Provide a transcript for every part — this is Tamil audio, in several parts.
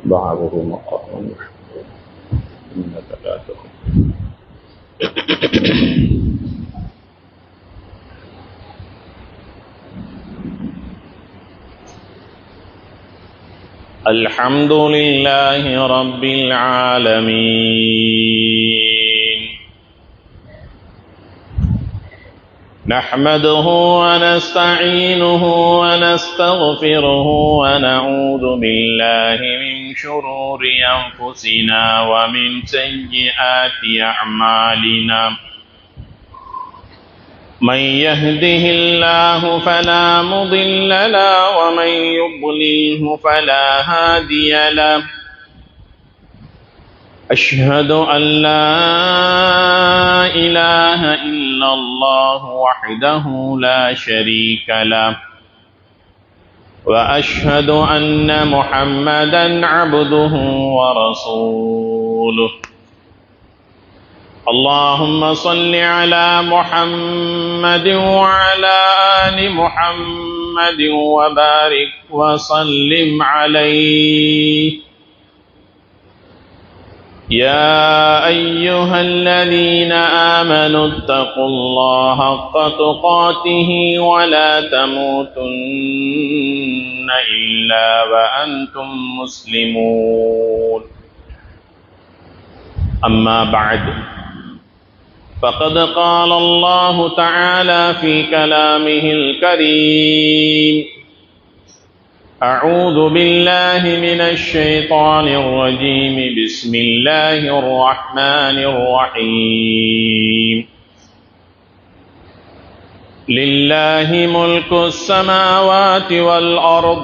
بعضه مقام إنك لا تخف. الحمد لله رب العالمين، نحمده ونستعينه ونستغفره ونعوذ بالله من شرور أنفسنا ومن سيئات أعمالنا، من يهده الله فلا مضل له ومن يضلله فلا هادي له، أشهد أن لا إله إلا الله وحده لا شريك له، وأشهد أن محمدا عبده ورسوله. اللهم صل على محمد وعلى آل محمد وبارك وسلم عليه. يا أيها الذين آمنوا اتقوا الله حق تقاته ولا تموتن إلا وأنتم مسلمون. أما بعد، فقد قال الله تعالى في كلامه الكريم: أعوذ بالله من الشيطان الرجيم، بسم الله الرحمن الرحيم. لله ملك السماوات والأرض،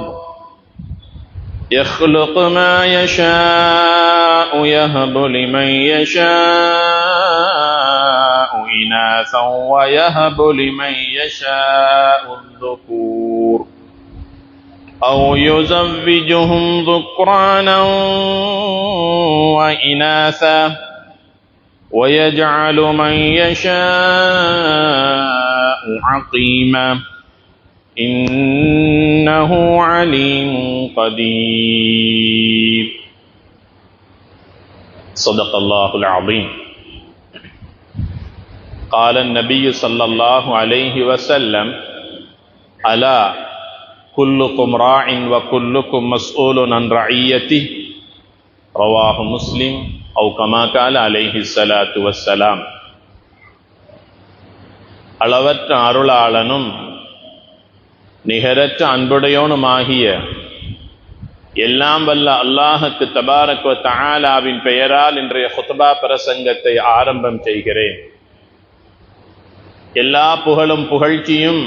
يخلق ما يشاء، يهب لمن يشاء إناثا ويهب لمن يشاء الذكور، أو يزوجهم ذكرانا وإناثا، ويجعل من يشاء عقيما، إنه عليم قدير. صدق الله العظيم. قال النبي صلى الله عليه وسلم: ألا كلكم راع وكلكم مسؤول عن رعيته، رواه مسلم، أو كما قال عليه الصلاة والسلام. அளவற்ற அருளாளனும் நிகரற்ற அன்புடையோனுமாகிய எல்லாம் வல்ல அல்லாஹுக்கு தபாரக் வ தஆலாவின் பெயரால் இன்றைய குத்பா பிரசங்கத்தை ஆரம்பம் செய்கிறேன். எல்லா புகழும் புகழ்ச்சியும்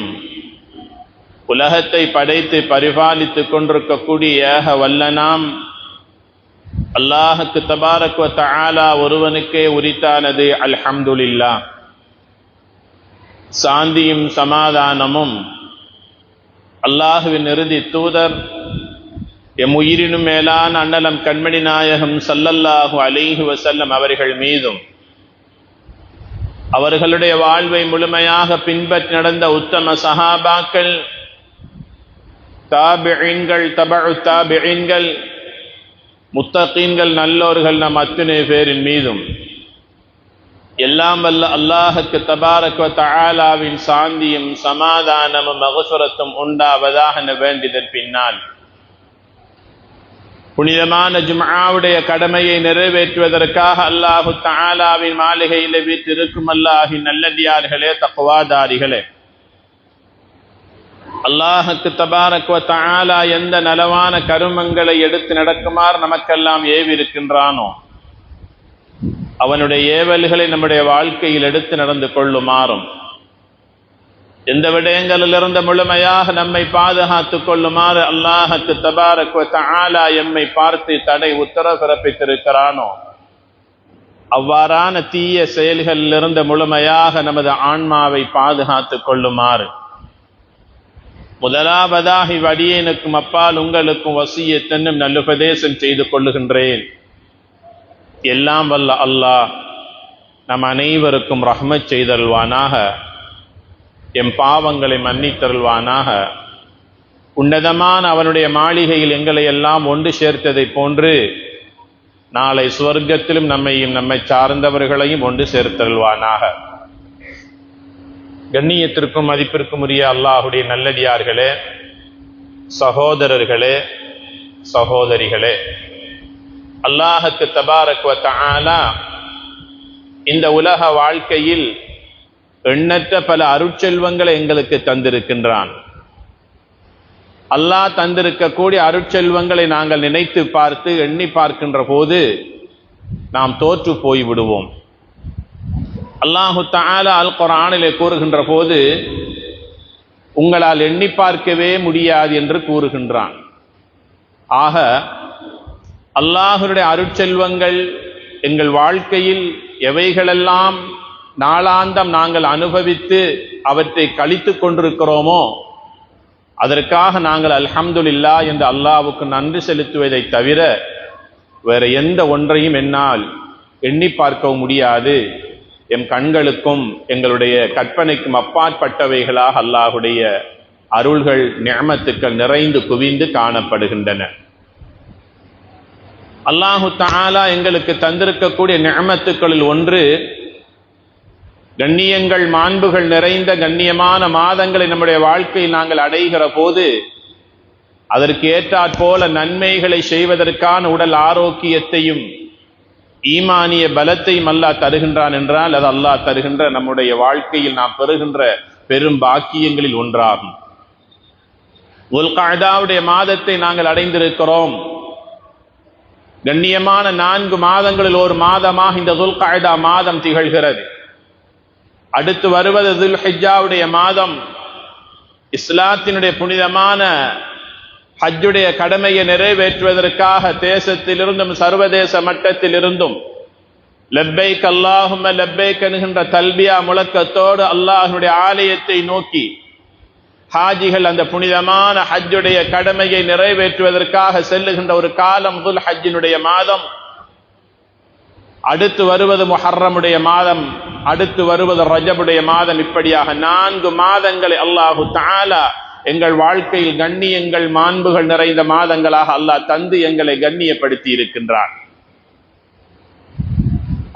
உலகத்தை படைத்து பரிபாலித்துக் கொண்டிருக்கக்கூடிய ஏக வல்லனாம் அல்லாஹுக்கு தபாரக் வ தஆலா ஒருவனுக்கே உரித்தானது. அல்ஹம்துலில்லாஹ். சாந்தியும் சமாதானமும் அல்லாஹுவின் இறுதி தூதர் எம் உயிரினும் மேலான அண்ணலம் கண்மணி நாயகம் ஸல்லல்லாஹு அலைஹி வஸல்லம் அவர்கள் மீதும், அவர்களுடைய வாழ்வை முழுமையாக பின்பற்றி நடந்த உத்தம சஹாபாக்கள், தாபிஈன்கள், தபஉ தாபிஈன்கள், முத்தகீன்கள், நல்லோர்கள் நம் அத்தனை பேரின் மீதும் எல்லாம் வல்ல அல்லாஹுக்கு தபாரக் வ தஆலாவின் சாந்தியும் சமாதானமும் மக்ஃபிரத்தும் உண்டாவதாக வேண்டியதன் பின்னால் புனிதமான ஜும்ஆவுடைய கடமையை நிறைவேற்றுவதற்காக அல்லாஹு தஆலாவின் மாளிகையில் வீற்றிருக்கும் அல்லாஹின் நல்லடியார்களே, தக்வாதாரிகளே, அல்லாஹுக்கு தபாரக் வ தஆலா எந்த நலவான கருமங்களை எடுத்து நடக்குமாறு நமக்கெல்லாம் ஏவிருக்கின்றானோ அவனுடைய ஏவல்களை நம்முடைய வாழ்க்கையில் எடுத்து நடந்து கொள்ளுமாறும், எந்த விடயங்களிலிருந்து முழுமையாக நம்மை பாதுகாத்துக் கொள்ளுமாறு அல்லாஹுக்கு தபாரக் வ தஆலா எம்மை பார்த்து தடை உத்தரவு பிறப்பித்திருக்கிறானோ அவ்வாறான தீய செயல்களிலிருந்து முழுமையாக நமது ஆன்மாவை பாதுகாத்துக் கொள்ளுமாறு முதலாவதாக இவ்வடியேனுக்கும் அப்பால் உங்களுக்கும் வசியத்தென்னும் நல்லுபதேசம் செய்து கொள்ளுகின்றேன். எல்லாம் வல்ல அல்லாஹ் நம் அனைவருக்கும் ரஹ்மத் செய்தல்வானாக, எம் பாவங்களை மன்னித்தருள்வானாக. உன்னதமான அவனுடைய மாளிகையில் எங்களை எல்லாம் ஒன்று சேர்த்ததை போன்று நாளை சுவர்க்கத்திலும் நம்மையும் நம்மை சார்ந்தவர்களையும் ஒன்று சேர்த்தருள்வானாக. கண்ணியத்திற்கும் மதிப்பிற்கும் உரிய அல்லாஹுடைய நல்லடியார்களே, சகோதரர்களே, சகோதரிகளே, அல்லாஹுக்கு தபாரக் வ தஆலா இந்த உலக வாழ்க்கையில் எண்ணற்ற பல அருட்செல்வங்களை எங்களுக்கு தந்திருக்கின்றான். அல்லாஹ் தந்திருக்கக்கூடிய அருட்செல்வங்களை நாங்கள் நினைத்து பார்த்து எண்ணி பார்க்கின்ற போது நாம் தோற்று போய்விடுவோம். அல்லாஹு தஆலா அல் குர்ஆனிலே கூறுகின்ற போது உங்களால் எண்ணி பார்க்கவே முடியாது என்று கூறுகின்றான். ஆக அல்லாஹ்வுடைய அருட்செல்வங்கள் எங்கள் வாழ்க்கையில் எவைகளெல்லாம் நாளாந்தம் நாங்கள் அனுபவித்து அவற்றை கழித்துக் கொண்டிருக்கிறோமோ அதற்காக நாங்கள் அல்ஹம்துலில்லாஹ் என்று அல்லாஹ்வுக்கு நன்றி செலுத்துவதை தவிர வேற எந்த ஒன்றையும் என்னால் எண்ணி பார்க்கவும் முடியாது. எம் கண்களுக்கும் எங்களுடைய கற்பனைக்கும் அப்பாற்பட்டவைகளாக அல்லாஹ்வுடைய அருள்கள், நிஅமத்துக்கள் நிறைந்து குவிந்து காணப்படுகின்றன. அல்லாஹு தஆலா எங்களுக்கு தந்திருக்கக்கூடிய நிஅமத்துக்களில் ஒன்று, கண்ணியங்கள், மாண்புகள் நிறைந்த கண்ணியமான மாதங்களை நம்முடைய வாழ்க்கையில் நாங்கள் அடைகிற போது அதற்கு ஏற்றாற்போல நன்மைகளை செய்வதற்கான உடல் ஆரோக்கியத்தையும் ஈமானிய பலத்தையும் அல்லாஹ் தருகின்றான் என்றால் அது அல்லாஹ் தருகின்ற நம்முடைய வாழ்க்கையில் நாம் பெறுகின்ற பெரும் பாக்கியங்களில் ஒன்றாகும். துல்கஅதாவுடைய மாதத்தை நாங்கள் அடைந்திருக்கிறோம். கண்ணியமான 4 மாதங்களில் ஒரு மாதமாக இந்த துல்கஅதா மாதம் திகழ்கிறது. அடுத்து வருவது துல்ஹிஜ்ஜாவுடைய மாதம். இஸ்லாத்தினுடைய புனிதமான ஹஜ்ஜுடைய கடமையை நிறைவேற்றுவதற்காக தேசத்திலிருந்தும் சர்வதேச மட்டத்திலிருந்தும் லப்பைக் அல்லாஹும்ம லப்பைக் என்கின்ற தல்பியா முழக்கத்தோடு அல்லாஹ்வுடைய ஆலயத்தை நோக்கி ஹாஜிகள் அந்த புனிதமான ஹஜ்ஜுடைய கடமையை நிறைவேற்றுவதற்காக செல்லுகின்ற ஒரு காலம் துல் ஹஜ்ஜினுடைய மாதம். அடுத்து வருவது முஹர்ரமுடைய மாதம், அடுத்து வருவது ரஜபுடைய மாதம். இப்படியாக 4 மாதங்களை அல்லாஹு தஆலா எங்கள் வாழ்க்கையில் கண்ணியங்கள், மாண்புகள் நிறைந்த மாதங்களாக அல்லாஹ் தந்து எங்களை கண்ணியப்படுத்தி இருக்கின்றான்.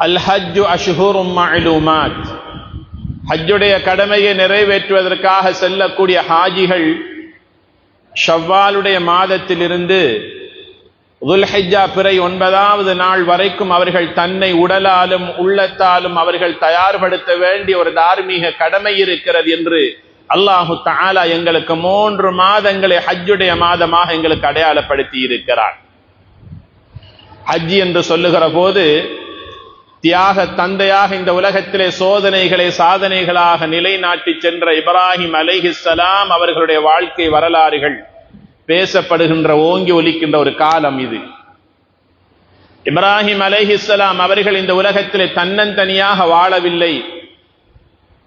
அல் ஹஜ்ஜு அஷ்ஹுரும் மஅலூமாத். ஹஜ்ஜுடைய கடமையை நிறைவேற்றுவதற்காக செல்லக்கூடிய ஹாஜிகள் ஷவ்வாலுடைய மாதத்திலிருந்து துல்ஹிஜ்ஜா பிறை 9வது நாள் வரைக்கும் அவர்கள் தன்னை உடலாலும் உள்ளத்தாலும் அவர்கள் தயார்படுத்த வேண்டிய ஒரு தார்மீக கடமை இருக்கிறது என்று அல்லாஹு தஆலா எங்களுக்கு 3 மாதங்களை ஹஜ்ஜுடைய மாதமாக எங்களுக்கு அடையாளப்படுத்தி இருக்கிறார். ஹஜ் என்று சொல்லுகிற போது தியாக தந்தையாக இந்த உலகத்திலே சோதனைகளை சாதனைகளாக நிலைநாட்டி சென்ற இப்ராஹிம் அலைஹிஸ்ஸலாம் அவர்களுடைய வாழ்க்கை வரலாறுகள் பேசப்படுகின்ற, ஓங்கி ஒலிக்கின்ற ஒரு காலம் இது. இப்ராஹிம் அலைஹிஸ்ஸலாம் அவர்கள் இந்த உலகத்திலே தன்னந்தனியாக வாழவில்லை.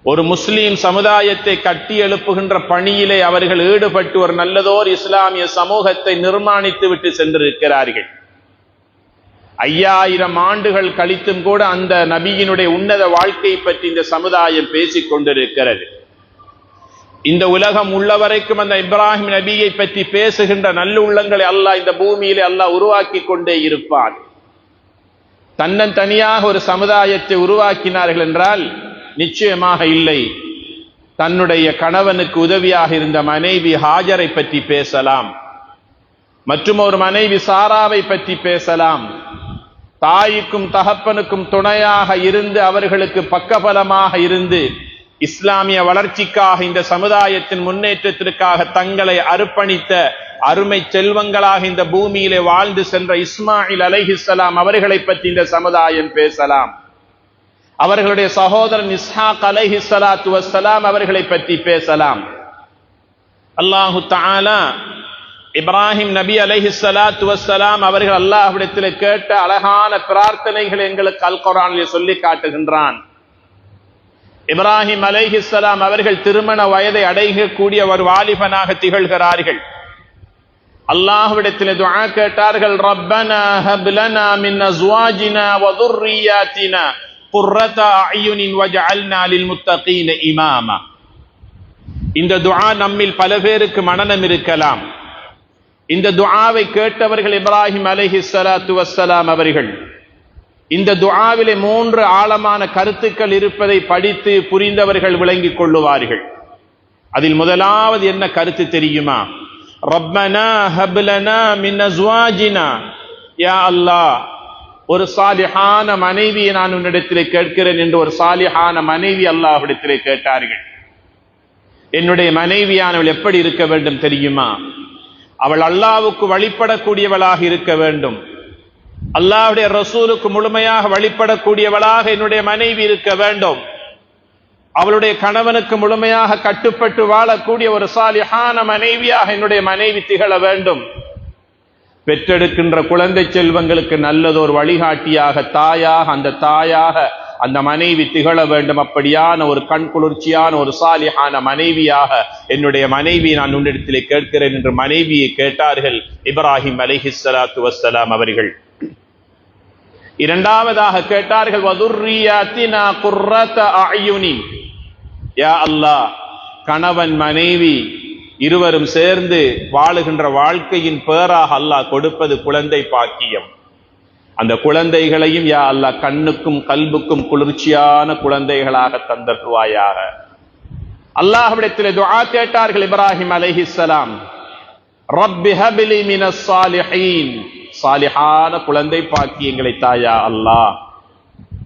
ஒரு முஸ்லீம் சமுதாயத்தை கட்டி எழுப்புகின்ற பணியிலே அவர்கள் ஈடுபட்டு ஒரு நல்லதோர் இஸ்லாமிய சமூகத்தை நிர்மாணித்து விட்டு சென்றிருக்கிறார்கள். 5000 ஆண்டுகள் கழித்தும் கூட அந்த நபியினுடைய உன்னத வாழ்க்கை பற்றி இந்த சமுதாயம் பேசிக் கொண்டிருக்கிறது. இந்த உலகம் உள்ள வரைக்கும் அந்த இப்ராஹிம் நபியை பற்றி பேசுகின்ற நல்லுள்ளங்களை அல்லாஹ் இந்த பூமியிலே அல்லாஹ் உருவாக்கி கொண்டே இருப்பான். தன்னந்தனியாக ஒரு சமுதாயத்தை உருவாக்கினார்கள் என்றால் நிச்சயமாக இல்லை. தன்னுடைய கணவனுக்கு உதவியாக இருந்த மனைவி ஹாஜரை பற்றி பேசலாம், மற்றும் ஒரு மனைவி சாராவை பற்றி பேசலாம். தாய்க்கும் தகப்பனுக்கும் துணையாக இருந்து அவர்களுக்கு பக்கபலமாக இருந்து இஸ்லாமிய வளர்ச்சிக்காக இந்த சமுதாயத்தின் முன்னேற்றத்திற்காக தங்களை அர்ப்பணித்த அருமை செல்வங்களாக இந்த பூமியிலே வாழ்ந்து சென்ற இஸ்மாயில் அலைஹிஸ்ஸலாம் அவர்களை பற்றி இந்த சமுதாயம் பேசலாம். அவர்களுடைய சகோதரன் இஸ்ஹாக் அலைஹிஸ்ஸலாத்து வஸ்ஸலாம் அவர்களை பற்றி பேசலாம். அல்லாஹு தஆலா இப்ராஹிம் நபி அலைஹிஸ்ஸலாத்து வஸ்ஸலாம் அவர்கள் அல்லாஹ்விடத்தில் கேட்ட அழகான பிரார்த்தனைகளை எங்களுக்கு அல் குர்ஆனிலே சொல்லி காட்டுகின்றான். இப்ராஹிம் அலைஹிஸ்ஸலாம் அவர்கள் திருமண வயதை அடையக்கூடிய ஒரு வாலிபனாக திகழ்கிறார்கள். அல்லாஹ்விடத்தில் துஆ கேட்டார்கள், ரப்பனா ஹப் லனா மின் அஸ்வாஜினா வ ذُرِّيَّاتِنَا قُرَّةَ أَعْيُنٍ وَاجْعَلْنَا لِلْمُتَّقِينَ إِمَامًا. இந்த துஆ நம்மில் பல பேருக்கு மனனம் இருக்கலாம். இந்த துஆவை கேட்டவர்கள் இப்ராஹிம் அலைஹிஸ்ஸலாத்து வஸ்ஸலாம் அவர்கள். இந்த துஆவிலே 3 ஆழமான கருத்துக்கள் இருப்பதை படித்து புரிந்தவர்கள் விளங்கிக் கொள்ளுவார்கள். அதில் முதலாவது என்ன கருத்து தெரியுமா? ரப்பனா ஹப் லனா மின் அஸ்வாஜினா, யா அல்லாஹ், ஒரு சாலிஹான மனைவியை நான் உன்னிடத்திலே கேட்கிறேன் என்று ஒரு சாலிஹான மனைவி அல்லாஹ்விடத்திலே கேட்டார்கள். என்னுடைய மனைவியானவள் எப்படி இருக்க வேண்டும் தெரியுமா? அவள் அல்லாஹ்வுக்கு வழிபடக்கூடியவளாக இருக்க வேண்டும். அல்லாஹ்வுடைய ரசூலுக்கு முழுமையாக வழிபடக்கூடியவளாக என்னுடைய மனைவி இருக்க வேண்டும். அவளுடைய கணவனுக்கு முழுமையாக கட்டுப்பட்டு வாழக்கூடிய ஒரு சாலிஹான மனைவியாக என்னுடைய மனைவி திகழ வேண்டும். பெற்றெடுக்கின்ற குழந்தை செல்வங்களுக்கு நல்லதொரு வழிகாட்டியாக, தாயாக, அந்த மனைவி திகழ வேண்டும். அப்படியான ஒரு கண் குளிர்ச்சியான ஒரு சாலிஹான மனைவியாக என்னுடைய மனைவி நான் உன்னிடத்திலே கேட்கிறேன் என்று மனைவியை கேட்டார்கள் இப்ராஹிம் அலைஹிஸ்ஸலாத்து வஸ்ஸலாம் அவர்கள். இரண்டாவதாக கேட்டார்கள், வதுர்ரியாத்தினா குர்ரத அயுனின், யா அல்லாஹ், கணவன் மனைவி இருவரும் சேர்ந்து வாழுகின்ற வாழ்க்கையின் பேராக அல்லாஹ் கொடுப்பது குழந்தை பாக்கியம். அந்த குழந்தைகளையும் யா அல்லாஹ் கண்ணுக்கும் கல்புக்கும் குளிர்ச்சியான குழந்தைகளாக தந்தருவாயாக. அல்லாஹ்விடத்தில் துஆ கேட்டார்கள் இப்ராஹிம் அலைஹிஸ்ஸலாம், ரப்பி ஹப்லி மினஸ் சாலிஹீன், சாலிஹான குழந்தை பாக்கியங்களை தாயா அல்லாஹ்.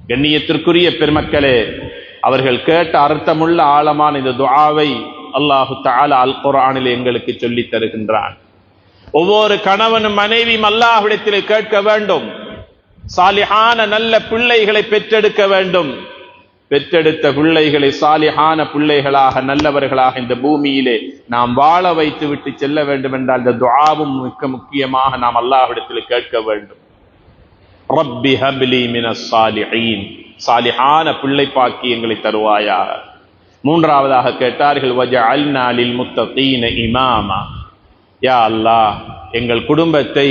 கண்ணியத்திற்குரிய பெருமக்களே, அவர்கள் கேட்ட அர்த்தமுள்ள ஆழமான இந்த துஆவை அல்லாஹு தஆலா அல் குர்ஆனில் எங்களுக்கு சொல்லித் தருகின்றான். ஒவ்வொரு கணவனும் மனைவியும் அல்லாஹ்விடத்திலே கேட்க வேண்டும், சாலிஹான நல்ல பிள்ளைகளை பெற்றெடுக்க வேண்டும். பெற்றெடுத்த பிள்ளைகளை சாலிஹான பிள்ளைகளாக நல்லவர்களாக இந்த பூமியிலே நாம் வாழ வைத்து விட்டு செல்ல வேண்டும் என்றால் இந்த துஆவும் மிக முக்கியமாக நாம் அல்லாஹ்விடத்தில் கேட்க வேண்டும். ரப்பி ஹப்லி மினஸ் சாலிஹீன், சாலிஹான பிள்ளை பாக்கியங்களை தருவாயாக. மூன்றாவதாக கேட்டார்கள், வஜஅல்னா லில் முத்தகீன இமாமா, யா அல்லாஹ், எங்கள் குடும்பத்தை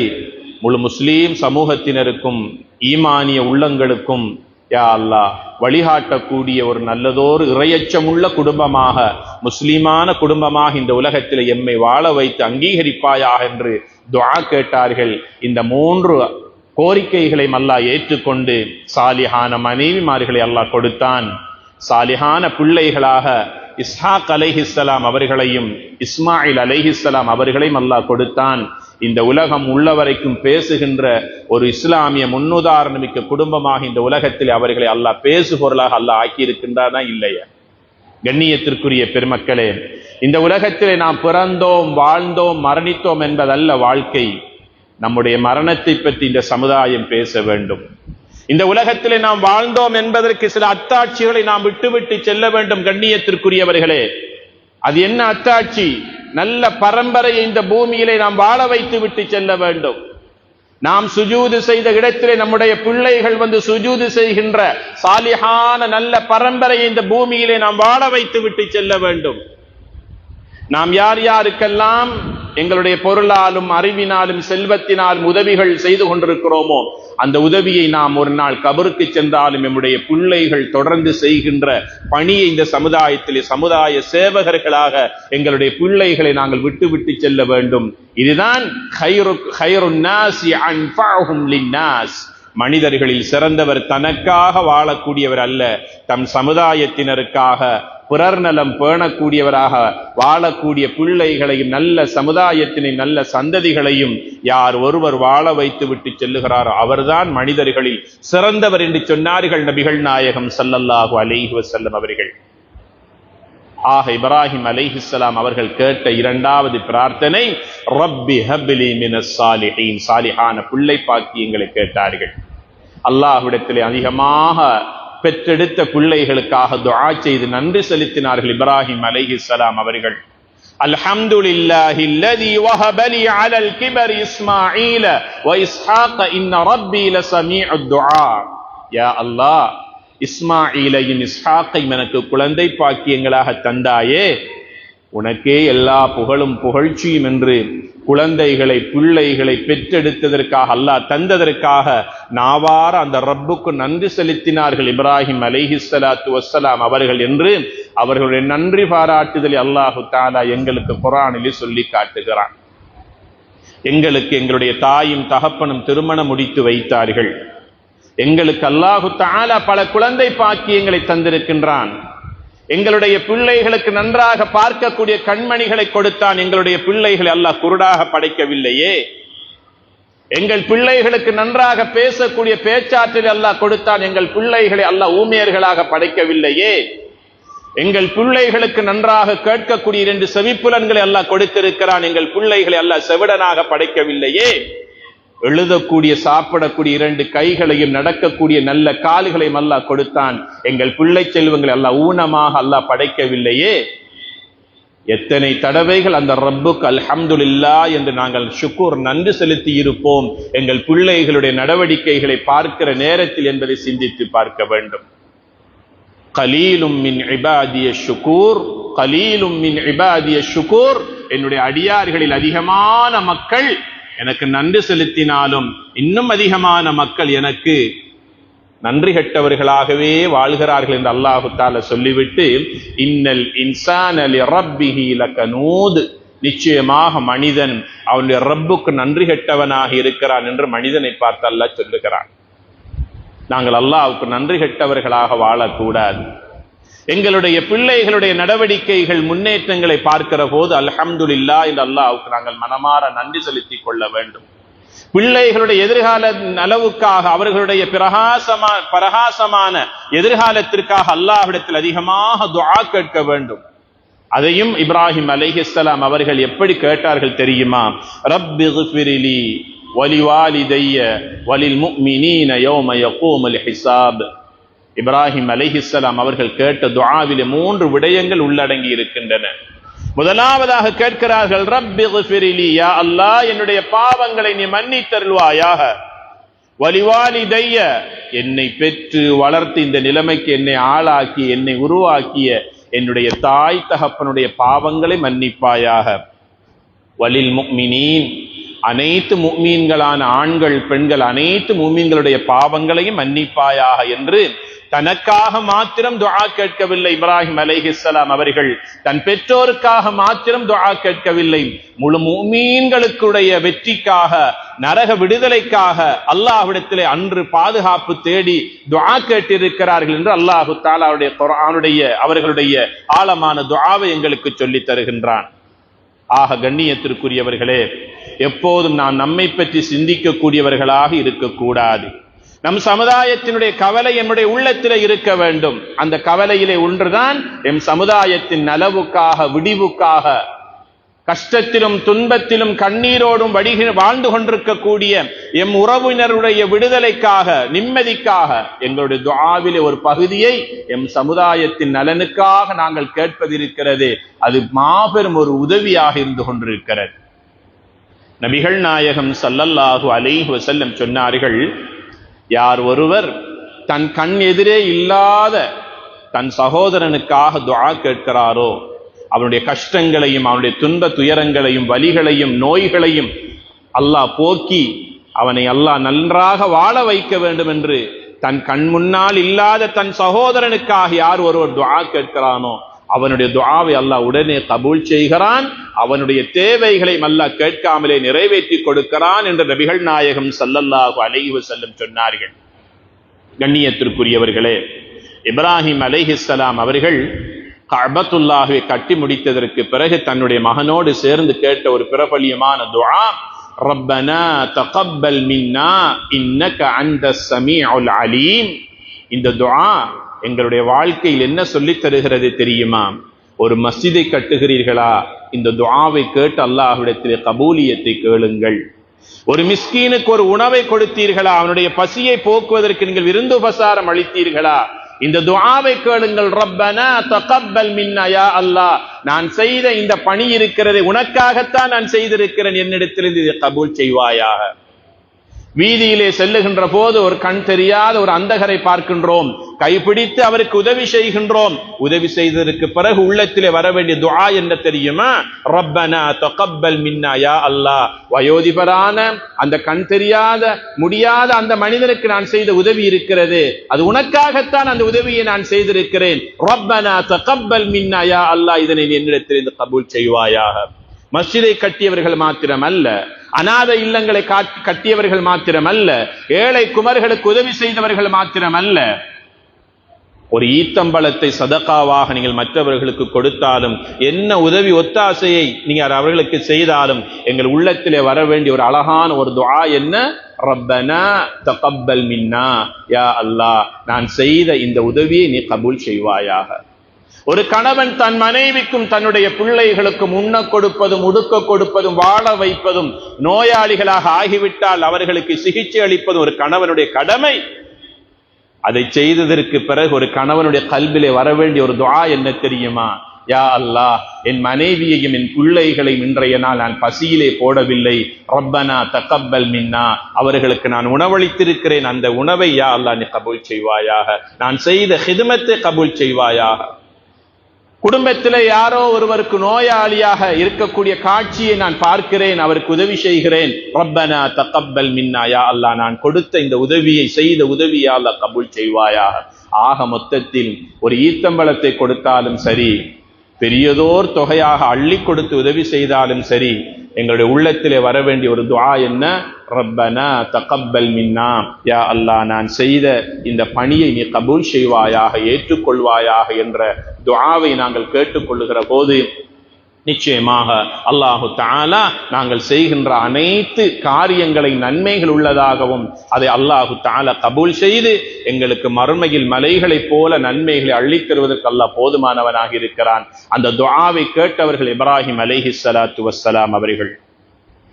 முழு முஸ்லீம் சமூகத்தினருக்கும் ஈமானிய உள்ளங்களுக்கும் யா அல்லாஹ் வழிகாட்டக்கூடிய ஒரு நல்லதோர் இறையச்சமுள்ள குடும்பமாக, முஸ்லீமான குடும்பமாக இந்த உலகத்தில் எம்மை வாழ வைத்து அங்கீகரிப்பாயாக என்று துஆ கேட்டார்கள். இந்த 3 கோரிக்கைகளை அல்லாஹ் ஏற்றுக்கொண்டு சாலிஹான மனைவிமார்களை அல்லாஹ் கொடுத்தான். சாலிஹான பிள்ளைகளாக இஸ்ஹாக் அலைஹிஸ்ஸலாம் அவர்களையும் இஸ்மாயில் அலைஹிஸ்ஸலாம் அவர்களையும் அல்லாஹ் கொடுத்தான். இந்த உலகம் உள்ளவரைக்கும் பேசுகின்ற ஒரு இஸ்லாமிய முன்னுதாரணமிக்க குடும்பமாக இந்த உலகத்தில் அவர்களை அல்லாஹ் பேசுபொருளாக அல்லாஹ் ஆக்கியிருக்கின்றானா இல்லையா? கண்ணியத்திற்குரிய பெருமக்களே, இந்த உலகத்திலே நாம் பிறந்தோம், வாழ்ந்தோம், மரணித்தோம் என்பதல்ல வாழ்க்கை. நம்முடைய மரணத்தை பற்றி இந்த சமுதாயம் பேச வேண்டும். இந்த உலகத்திலே நாம் வாழ்ந்தோம் என்பதற்கு சில அத்தாட்சிகளை நாம் விட்டுவிட்டு செல்ல வேண்டும். கண்ணியத்திற்குரியவர்களே, அது என்ன அத்தாட்சி? நல்ல பரம்பரையை இந்த பூமியிலே நாம் வாழ வைத்து விட்டு செல்ல வேண்டும். நாம் சுஜூது செய்த இடத்திலே நம்முடைய பிள்ளைகள் வந்து சுஜூது செய்கின்ற சாலிஹான நல்ல பரம்பரையை இந்த பூமியிலே நாம் வாழ வைத்து விட்டு செல்ல வேண்டும். நாம் யார் யாருக்கெல்லாம் எங்களுடைய பொருளாலும் அறிவினாலும் செல்வத்தினாலும் உதவிகள் செய்து கொண்டிருக்கிறோமோ அந்த உதவியை நாம் ஒரு நாள் கபருக்கு சென்றாலும் நம்முடைய பிள்ளைகள் தொடர்ந்து செய்கின்ற பணியை இந்த சமுதாயத்திலே சமுதாய சேவகர்களாக எங்களுடைய பிள்ளைகளை நாங்கள் விட்டு விட்டு செல்ல வேண்டும். இதுதான் கைருன் நாஸி அன்ஃபஅஹும் லின்னாஸ். மனிதர்களில் சிறந்தவர் தனக்காக வாழக்கூடியவர் அல்ல, தம் சமுதாயத்தினருக்காக பிறர் நலம் பேணக்கூடியவராக வாழக்கூடிய பிள்ளைகளையும் நல்ல சமுதாயத்தினை நல்ல சந்ததிகளையும் யார் ஒருவர் வாழ வைத்து விட்டு செல்லுகிறாரோ அவர்தான் மனிதர்களில் சிறந்தவர் என்று சொன்னார்கள் நபிகள் நாயகம் ஸல்லல்லாஹு அலைஹி வஸல்லம் அவர்கள். ஆக இப்ராஹிம் அலைஹிஸ்ஸலாம் அவர்கள் கேட்ட இரண்டாவது பிரார்த்தனை ரப்பி ஹப்லி மினஸ் சாலிஹீன், சாலிஹான பிள்ளை பாக்கியங்களை கேட்டார்கள். அல்லாஹ்விடத்திலே அதிகமாக பெற்றெடுத்த பிள்ளைகளுக்காக துஆ செய்து நன்றி செலுத்தினார்கள் இப்ராஹிம் அலைஹிஸ்ஸலாம் அவர்கள். அல்ஹம்துலில்லாஹி அல்லதி வஹப லி அலல் கிபரி இஸ்மாஈல வ இஸ்ஹாக இன்ன ரப்பி லஸமீஉத் துஆ. யா அல்லாஹ், இஸ்மாஈலையும் இஸ்ஹாக்கையும் எனக்கு குழந்தை பாக்கியங்களாக தந்தாயே, உனக்கே எல்லா புகழும் புகழ்ச்சியும் என்று குழந்தைகளை பிள்ளைகளை பெற்றெடுத்ததற்காக அல்லாஹ் தந்ததற்காக நாவார அந்த ரப்புக்கு நன்றி செலுத்தினார்கள் இப்ராஹிம் அலைஹிஸ்ஸலாத்து வஸ்ஸலாம் அவர்கள் என்று அவர்களுடைய நன்றி பாராட்டுதலை அல்லாஹு தஆலா எங்களுக்கு குர்ஆனிலே சொல்லி காட்டுகிறான். எங்களுக்கு எங்களுடைய தாயும் தகப்பனும் திருமணம் முடித்து வைத்தார்கள். எங்களுக்கு அல்லாஹு தஆலா பல குழந்தை பாக்கியங்களை தந்திருக்கின்றான். எங்களுடைய பிள்ளைகளுக்கு நன்றாக பார்க்கக்கூடிய கண்மணிகளை கொடுத்தான். எங்களுடைய பிள்ளைகளை அல்லாஹ் குருடாக படைக்கவில்லையே. எங்கள் பிள்ளைகளுக்கு நன்றாக பேசக்கூடிய பேச்சாற்றலை அல்லாஹ் கொடுத்தான். எங்கள் பிள்ளைகளை அல்லாஹ் ஊமையர்களாக படைக்கவில்லையே. எங்கள் பிள்ளைகளுக்கு நன்றாக கேட்கக்கூடிய 2 செவிப்புலன்களை அல்லாஹ் கொடுத்திருக்கிறான். எங்கள் பிள்ளைகளை அல்லாஹ் செவிடனாக படைக்கவில்லையே. எழுதக்கூடிய சாப்பிடக்கூடிய 2 கைகளையும் நடக்கக்கூடிய நல்ல கால்களையும் அல்லாஹ் கொடுத்தான். எங்கள் பிள்ளை செல்வங்களை அல்லாஹ் ஊனமாக அல்லாஹ் படைக்கவில்லையே. எத்தனை தடவைகள் அந்த ரப்புக்கு அல்ஹம்துலில்லாஹ் என்று நாங்கள் ஷுக்கூர் நன்றி செலுத்தி இருப்போம் எங்கள் பிள்ளைகளுடைய நடவடிக்கைகளை பார்க்கிற நேரத்தில் என்பதை சிந்தித்து பார்க்க வேண்டும். கலீலும் மின் இபாதிய ஷுக்கூர், கலீலும் மின் இபாதிய ஷுக்கூர். என்னுடைய அடியார்களில் அதிகமான மக்கள் எனக்கு நன்றி செலுத்தினாலும் இன்னும் அதிகமான மக்கள் எனக்கு நன்றி கெட்டவர்களாகவே வாழ்கிறார்கள் என்று அல்லாஹு தஆலா சொல்லிவிட்டு இன்னல் இன்சான லிரப்பிஹி லகனூத், நிச்சயமாக மனிதன் அவனுடைய ரப்புக்கு நன்றி கெட்டவனாக இருக்கிறான் என்று மனிதனை பார்த்து அல்லாஹ் சொல்லுகிறான். நாங்கள் அல்லாஹ்வுக்கு நன்றி கெட்டவர்களாக வாழக்கூடாது. எங்களுடைய பிள்ளைகளுடைய நடவடிக்கைகள் முன்னேற்றங்களை பார்க்கிற போது அல்ஹம்துலில்லாஹ் என்று அல்லாஹ்வுக்கு நாங்கள் மனமாற நன்றி செலுத்திக் கொள்ள வேண்டும். பிள்ளைகளுடைய எதிர்கால நலவுக்காக அவர்களுடைய பிரகாசமான எதிர்காலத்திற்காக அல்லாஹ்விடத்தில் அதிகமாக துஆ கேட்க வேண்டும். அதையும் இப்ராஹிம் அலைஹிஸ்ஸலாம் அவர்கள் எப்படி கேட்டார்கள் தெரியுமா? ரப்பி கிஃபிரிலி வலிவாலிதைய வலில் முஃமினீன யௌம யகூமுல் ஹிசாப். இப்ராஹிம் அலைஹிஸ்ஸலாம் அவர்கள் கேட்ட துஆவிலே 3 விடயங்கள் உள்ளடங்கி இருக்கின்றன. முதலாவதாக கேட்கிறார்கள் ரப்பி கிஃபிரிலி, யா அல்லாஹ் என்னுடைய பாவங்களை நீ மன்னித்தருள்வாயாக. வலிவாலிதைய, என்னை பெற்று வளர்த்து இந்த நிலைமைக்கு என்னை ஆளாக்கி என்னை உருவாக்கிய என்னுடைய தாய் தகப்பனுடைய பாவங்களை மன்னிப்பாயாக. வலில் முஃமினீன், அனைத்து முஃமின்களான ஆண்கள் பெண்கள் அனைத்து முஃமின்களுடைய பாவங்களையும் மன்னிப்பாயாக என்று தனக்காக மாத்திரம் துஆ கேட்கவில்லை இப்ராஹிம் அலைஹிஸ்ஸலாம் அவர்கள். தன் பெற்றோருக்காக மாத்திரம் துஆ கேட்கவில்லை, முழு முஃமின்களுடைய வெற்றிக்காக நரக விடுதலைக்காக அல்லாஹ்விடத்திலே அன்று பாதுகாப்பு தேடி துஆ கேட்டிருக்கிறார்கள் என்று அல்லாஹு தஆலா குர்ஆனுடைய அவர்களுடைய ஆழமான துஆவை எங்களுக்கு சொல்லித் தருகின்றான். ஆக கண்ணியத்திற்குரியவர்களே, எப்போதும் நாம் நம்மை பற்றி சிந்திக்கக்கூடியவர்களாக இருக்கக்கூடாது. நம் சமுதாயத்தினுடைய கவலை நம்முடைய உள்ளத்திலே இருக்க வேண்டும். அந்த கவலையிலே ஒன்றுதான் எம் சமுதாயத்தின் நலவுக்காக விடிவுக்காக கஷ்டத்திலும் துன்பத்திலும் கண்ணீரோடும் வாழ்ந்து கொண்டிருக்கக்கூடிய எம் உறவினருடைய விடுதலைக்காக, நிம்மதிக்காக எங்களுடைய துஆவிலே ஒரு பகுதியை எம் சமுதாயத்தின் நலனுக்காக நாங்கள் கேட்பதிருக்கிறது. அது மாபெரும் ஒரு உதவியாக இருந்து கொண்டிருக்கிறது. நபிகள் நாயகம் ஸல்லல்லாஹு அலைஹி வஸல்லம் சொன்னார்கள், யார் ஒருவர் தன் கண் எதிரே இல்லாத தன் சகோதரனுக்காக துஆ கேட்கிறாரோ, அவனுடைய கஷ்டங்களையும் அவனுடைய துன்ப துயரங்களையும் வலிகளையும் நோய்களையும் அல்லாஹ் போக்கி அவனை அல்லாஹ் நன்றாக வாழ வைக்க வேண்டும் என்று தன் கண் முன்னால் இல்லாத தன் சகோதரனுக்காக யார் ஒருவர் துஆ கேட்கிறானோ அவனுடைய துஆவை அல்லாஹ் உடனே கபூல் செய்கிறான். அவனுடைய தேவைகளை அல்லாஹ் கேட்காமலே நிறைவேற்றி கொடுக்கிறான் என்று நபிகள் நாயகம் ஸல்லல்லாஹு அலைஹி வஸல்லம் சொன்னார்கள். கண்ணியத்திற்குரியவர்களே, இப்ராஹிம் அலைஹிஸ்ஸலாம் அவர்கள் கஅபத்துல்லாஹை கட்டி முடித்ததற்கு பிறகு தன்னுடைய மகனோடு சேர்ந்து கேட்ட ஒரு பிரபல்யமான துஆ, ரப்பனா தகப்பல் மின்னா இன்னக அன்தஸ் ஸமீஉல் அலீம். இந்த துஆ எங்களுடைய வாழ்க்கையில் என்ன சொல்லித் தருகிறது தெரியுமா? ஒரு மஸ்ஜிதை கட்டுகிறீர்களா, இந்த துஆவை கேட்டு அல்லாஹ்விடத்திலே கபூலியத்தை கேளுங்கள். ஒரு மிஸ்கீனுக்கு ஒரு உணவை கொடுத்தீர்களா, அவனுடைய பசியை போக்குவதற்கு நீங்கள் விருந்து உபசாரம் அளித்தீர்களா, இந்த துஆவை கேளுங்கள். ரப்பனா தகப்பல் மின்னா, யா அல்லாஹ் நான் செய்த இந்த பணி இருக்கிறது உனக்காகத்தான் நான் செய்திருக்கிறேன், என்னிடத்திலிருந்து இதை கபூல் செய்வாயாக. வீதியிலே செல்லுகின்ற போது ஒரு கண் தெரியாத ஒரு அந்தகரை பார்க்கின்றோம், கைப்பிடித்து அவருக்கு உதவி செய்கின்றோம். உதவி செய்ததற்கு பிறகு உள்ளத்திலே வர வேண்டிய துஆ என்ன தெரியுமா? ரப்பனா தகப்பல் மின்னா, யா அல்லாஹ் வயோதிபரான அந்த கண் தெரியாத முடியாத அந்த மனிதனுக்கு நான் செய்த உதவி இருக்கிறது, அது உனக்காகத்தான் அந்த உதவியை நான் செய்திருக்கிறேன். ரப்பனா தகப்பல் மின்னா, யா அல்லாஹ் இதனை என்னிடத்திலிருந்து கபூல் செய்வாயாக. மஸ்ஜிதை கட்டியவர்கள் மாத்திரமல்ல, அநாத இல்லங்களை கட்டியவர்கள் மாத்திரமல்ல, ஏழை குமர்களுக்கு உதவி செய்தவர்கள் மாத்திரமல்ல, ஒரு ஈத்தம்பழத்தை சதகாவாக நீங்கள் மற்றவர்களுக்கு கொடுத்தாலும், என்ன உதவி ஒத்தாசையை நீங்கள் அவர்களுக்கு செய்தாலும், எங்கள் உள்ளத்திலே வர வேண்டிய ஒரு அழகான ஒரு துஆ என்ன? ரப்பனா தகப்பல் மின்னா, யா அல்லாஹ் நான் செய்த இந்த உதவியை நீ கபூல் செய்வாயாக. ஒரு கணவன் தன் மனைவிக்கும் தன்னுடைய பிள்ளைகளுக்கும் உண்ண கொடுப்பதும் உடுக்க கொடுப்பதும் வாழ வைப்பதும், நோயாளிகளாக ஆகிவிட்டால் அவர்களுக்கு சிகிச்சை அளிப்பதும் ஒரு கணவனுடைய கடமை. அதை செய்ததற்கு பிறகு ஒரு கணவனுடைய கல்விலே வர வேண்டிய ஒரு துஆ என்ன தெரியுமா? யா அல்லாஹ் என் மனைவியையும் என் பிள்ளைகளையும் இன்றைய நாள் நான் பசியிலே போடவில்லை, ரப்பனா தகப்பல் மின்னா அவர்களுக்கு நான் உணவளித்திருக்கிறேன், அந்த உணவை யா அல்லாஹ் நீ கபூல் செய்வாயாக. நான் செய்த ஹிதுமத்தை கபூல் செய்வாயாக. குடும்பத்திலே யாரோ ஒருவருக்கு நோயாளியாக இருக்கக்கூடிய காட்சியை நான் பார்க்கிறேன், அவருக்கு உதவி செய்கிறேன். ரப்பனா தகப்பல் மின்னா, யா அல்லாஹ் நான் கொடுத்த இந்த உதவியை செய்த உதவியை அல்லாஹ் கபூல் செய்வாயாக. ஆக மொத்தத்தில் ஒரு ஈத்தம்பழத்தை கொடுத்தாலும் சரி, பெரியதோர் தொகையாக அள்ளி கொடுத்து உதவி செய்தாலும் சரி, எங்களுடைய உள்ளத்திலே வர வேண்டிய ஒரு துஆ என்ன? ரப்பனா தகப்பல் மின்னா, யா அல்லாஹ் நான் செய்த இந்த பணியை நீ கபூல் செய்வாயாக, ஏற்றுக்கொள்வாயாக என்ற துஆவை நாங்கள் கேட்டுக்கொள்ளுகிற போது நிச்சயமாக அல்லாஹு தஆலா நாங்கள் செய்கின்ற அனைத்து காரியங்களை நன்மைகள் உள்ளதாகவும் அதை அல்லாஹு தஆலா கபூல் செய்து எங்களுக்கு மறுமையில் மலைகளைப் போல நன்மைகளை அள்ளித் தருவதற்கு அல்லாஹ் போதுமானவனாக இருக்கிறான். அந்த துஆவை கேட்டவர்கள் இப்ராஹிம் அலைஹிஸ்ஸலாத்து வஸ்ஸலாம் அவர்கள்.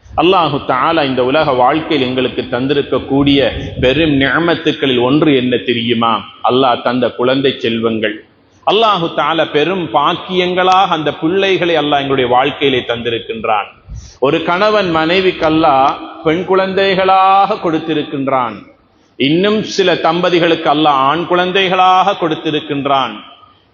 அல்லாஹு தஆலா இந்த உலக வாழ்க்கையில் எங்களுக்கு தந்திருக்கக்கூடிய பெரும் நிஅமத்துக்களில் ஒன்று என்ன தெரியுமா? அல்லாஹ் தந்த குழந்தை செல்வங்கள். அல்லாஹு தஆலா பெரும் பாக்கியங்களாக அந்த பிள்ளைகளை அல்லாஹ் எங்களுடைய வாழ்க்கையிலே தந்திருக்கின்றான். ஒரு கணவன் மனைவிக்கு அல்லாஹ் பெண் குழந்தைகளாக கொடுத்திருக்கின்றான். இன்னும் சில தம்பதிகளுக்கு அல்லாஹ் ஆண் குழந்தைகளாக கொடுத்திருக்கின்றான்.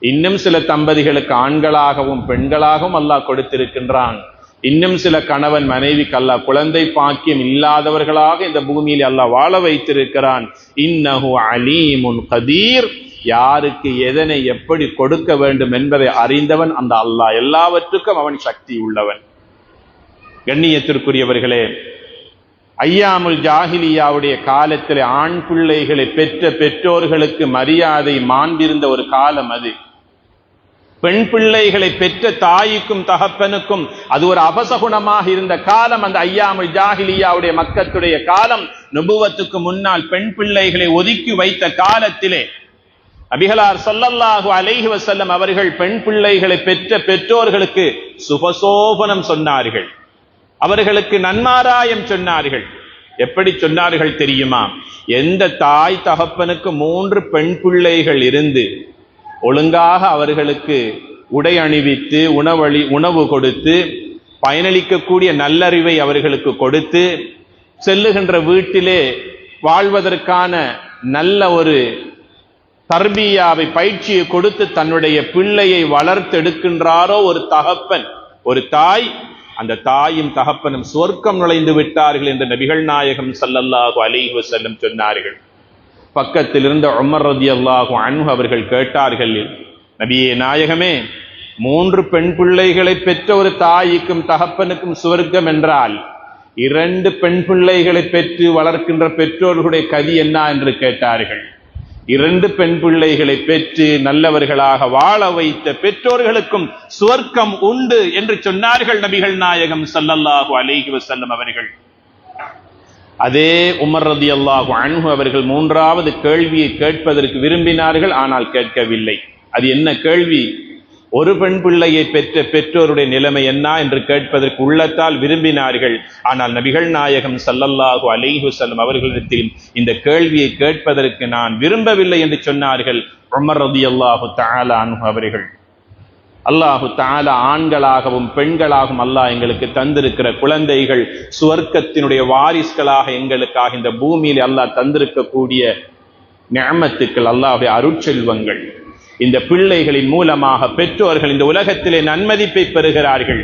இன்னும் சில தம்பதிகளுக்கு ஆண்களாகவும் பெண்களாகவும் அல்லாஹ் கொடுத்திருக்கின்றான். இன்னும் சில கணவன் மனைவிக்கு அல்லாஹ் குழந்தை பாக்கியம் இல்லாதவர்களாக இந்த பூமியில் அல்லாஹ் வாழ வைத்திருக்கிறான். இன்னஹு அலீமுன் கதீர். யாருக்கு எதனை எப்படி கொடுக்க வேண்டும் என்பதை அறிந்தவன் அந்த அல்லாஹ். எல்லாவற்றுக்கும் அவன் சக்தி உள்ளவன். கண்ணியத்திற்குரியவர்களே, ஐயாமுல் ஜாஹிலியாவுடைய காலத்தில் ஆண் பிள்ளைகளை பெற்ற பெற்றோர்களுக்கு மரியாதை மாண்டிருந்த ஒரு காலம் அது. பெண் பிள்ளைகளை பெற்ற தாய்க்கும் தகப்பனுக்கும் அது ஒரு அபசகுணமாக இருந்த காலம் அந்த ஐயாமுல் ஜாஹிலியாவுடைய மக்களுடைய காலம். நுபுவத்துக்கு முன்னால் பெண் பிள்ளைகளை ஒதுக்கி வைத்த காலத்திலே நபிகளார் ஸல்லல்லாஹு அலைஹி வஸல்லம் அவர்கள் பெண் பிள்ளைகளை பெற்ற பெற்றோர்களுக்கு சுபசோபனம் சொன்னார்கள், அவர்களுக்கு நன்மாராயம் சொன்னார்கள். எப்படி சொன்னார்கள் தெரியுமா? எந்த தாய் தகப்பனுக்கு 3 பெண் பிள்ளைகள் இருந்து ஒழுங்காக அவர்களுக்கு உடை அணிவித்து உணவு கொடுத்து பயனளிக்கக்கூடிய நல்லறிவை அவர்களுக்கு கொடுத்து செல்லுகின்ற வீட்டிலே வாழ்வதற்கான நல்ல ஒரு தர்பியாவை பயிற்சியை கொடுத்து தன்னுடைய பிள்ளையை வளர்த்தெடுக்கின்றாரோ ஒரு தகப்பன், ஒரு தாய், அந்த தாயும் தகப்பனும் சொர்க்கம் நுழைந்து விட்டார்கள் என்று நபிகள் நாயகம் ஸல்லல்லாஹு அலைஹி வஸல்லம் சொன்னார்கள். பக்கத்தில் இருந்த உமர் ரலியல்லாஹு அன்ஹு அவர்கள் கேட்டார்கள், நபியே நாயகமே, 3 பெண் பிள்ளைகளை பெற்ற ஒரு தாய்க்கும் தகப்பனுக்கும் சுவர்க்கம் என்றால் 2 பெண் பிள்ளைகளை பெற்று வளர்க்கின்ற பெற்றோர்களுடைய கதி என்ன என்று கேட்டார்கள். 2 பெண் பிள்ளைகளை பெற்று நல்லவர்களாக வாழ வைத்த பெற்றோர்களுக்கும் சுவர்க்கம் உண்டு என்று சொன்னார்கள் நபிகள் நாயகம் ஸல்லல்லாஹு அலைஹி வஸல்லம் அவர்கள். அதே உமர் ரலியல்லாஹு அன்ஹு அவர்கள் 3வது கேள்வியை கேட்பதற்கு விரும்பினார்கள், ஆனால் கேட்கவில்லை. அது என்ன கேள்வி? ஒரு பெண் பிள்ளையை பெற்ற பெற்றோருடைய நிலைமை என்ன என்று கேட்பதற்கு உள்ளத்தால் விரும்பினார்கள். ஆனால் நபிகள் நாயகம் ஸல்லல்லாஹு அலைஹி வஸல்லம் அவர்களிடத்தில் இந்த கேள்வியை கேட்பதற்கு நான் விரும்பவில்லை என்று சொன்னார்கள் உமர் ரலியல்லாஹு தஆலா அன்ஹு அவர்கள். அல்லாஹு தஆலா ஆண்களாகவும் பெண்களாகவும் அல்லாஹ் எங்களுக்கு தந்திருக்கிற குழந்தைகள் சுவர்க்கத்தினுடைய வாரிசுகளாக எங்களுக்காக இந்த பூமியில் அல்லாஹ் தந்திருக்கக்கூடிய நிஅமத்துக்கள், அல்லாஹ்வுடைய அருட்செல்வங்கள். இந்த பிள்ளைகளின் மூலமாக பெற்றோர்கள் இந்த உலகத்திலே நன்மதிப்பை பெறுகிறார்கள்.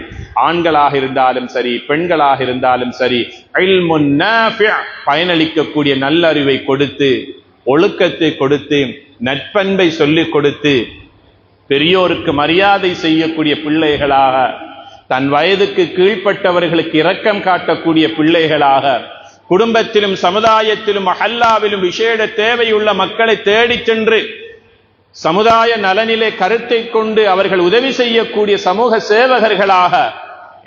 ஆண்களாக இருந்தாலும் சரி, பெண்களாக இருந்தாலும் சரி, இல்முன் நாஃபி', பயனளிக்கக்கூடிய நல்லறிவை கொடுத்து, ஒழுக்கத்தை கொடுத்து, நட்பண்பை சொல்லிக் கொடுத்து, பெரியோருக்கு மரியாதை செய்யக்கூடிய பிள்ளைகளாக, தன் வயதுக்கு கீழ்ப்பட்டவர்களுக்கு இரக்கம் காட்டக்கூடிய பிள்ளைகளாக, குடும்பத்திலும் சமுதாயத்திலும் மஹல்லாவிலும் விசேட தேவையுள்ள மக்களை தேடிச் சென்று சமுதாய நலனிலே கருத்தை கொண்டு அவர்கள் உதவி செய்யக்கூடிய சமூக சேவகர்களாக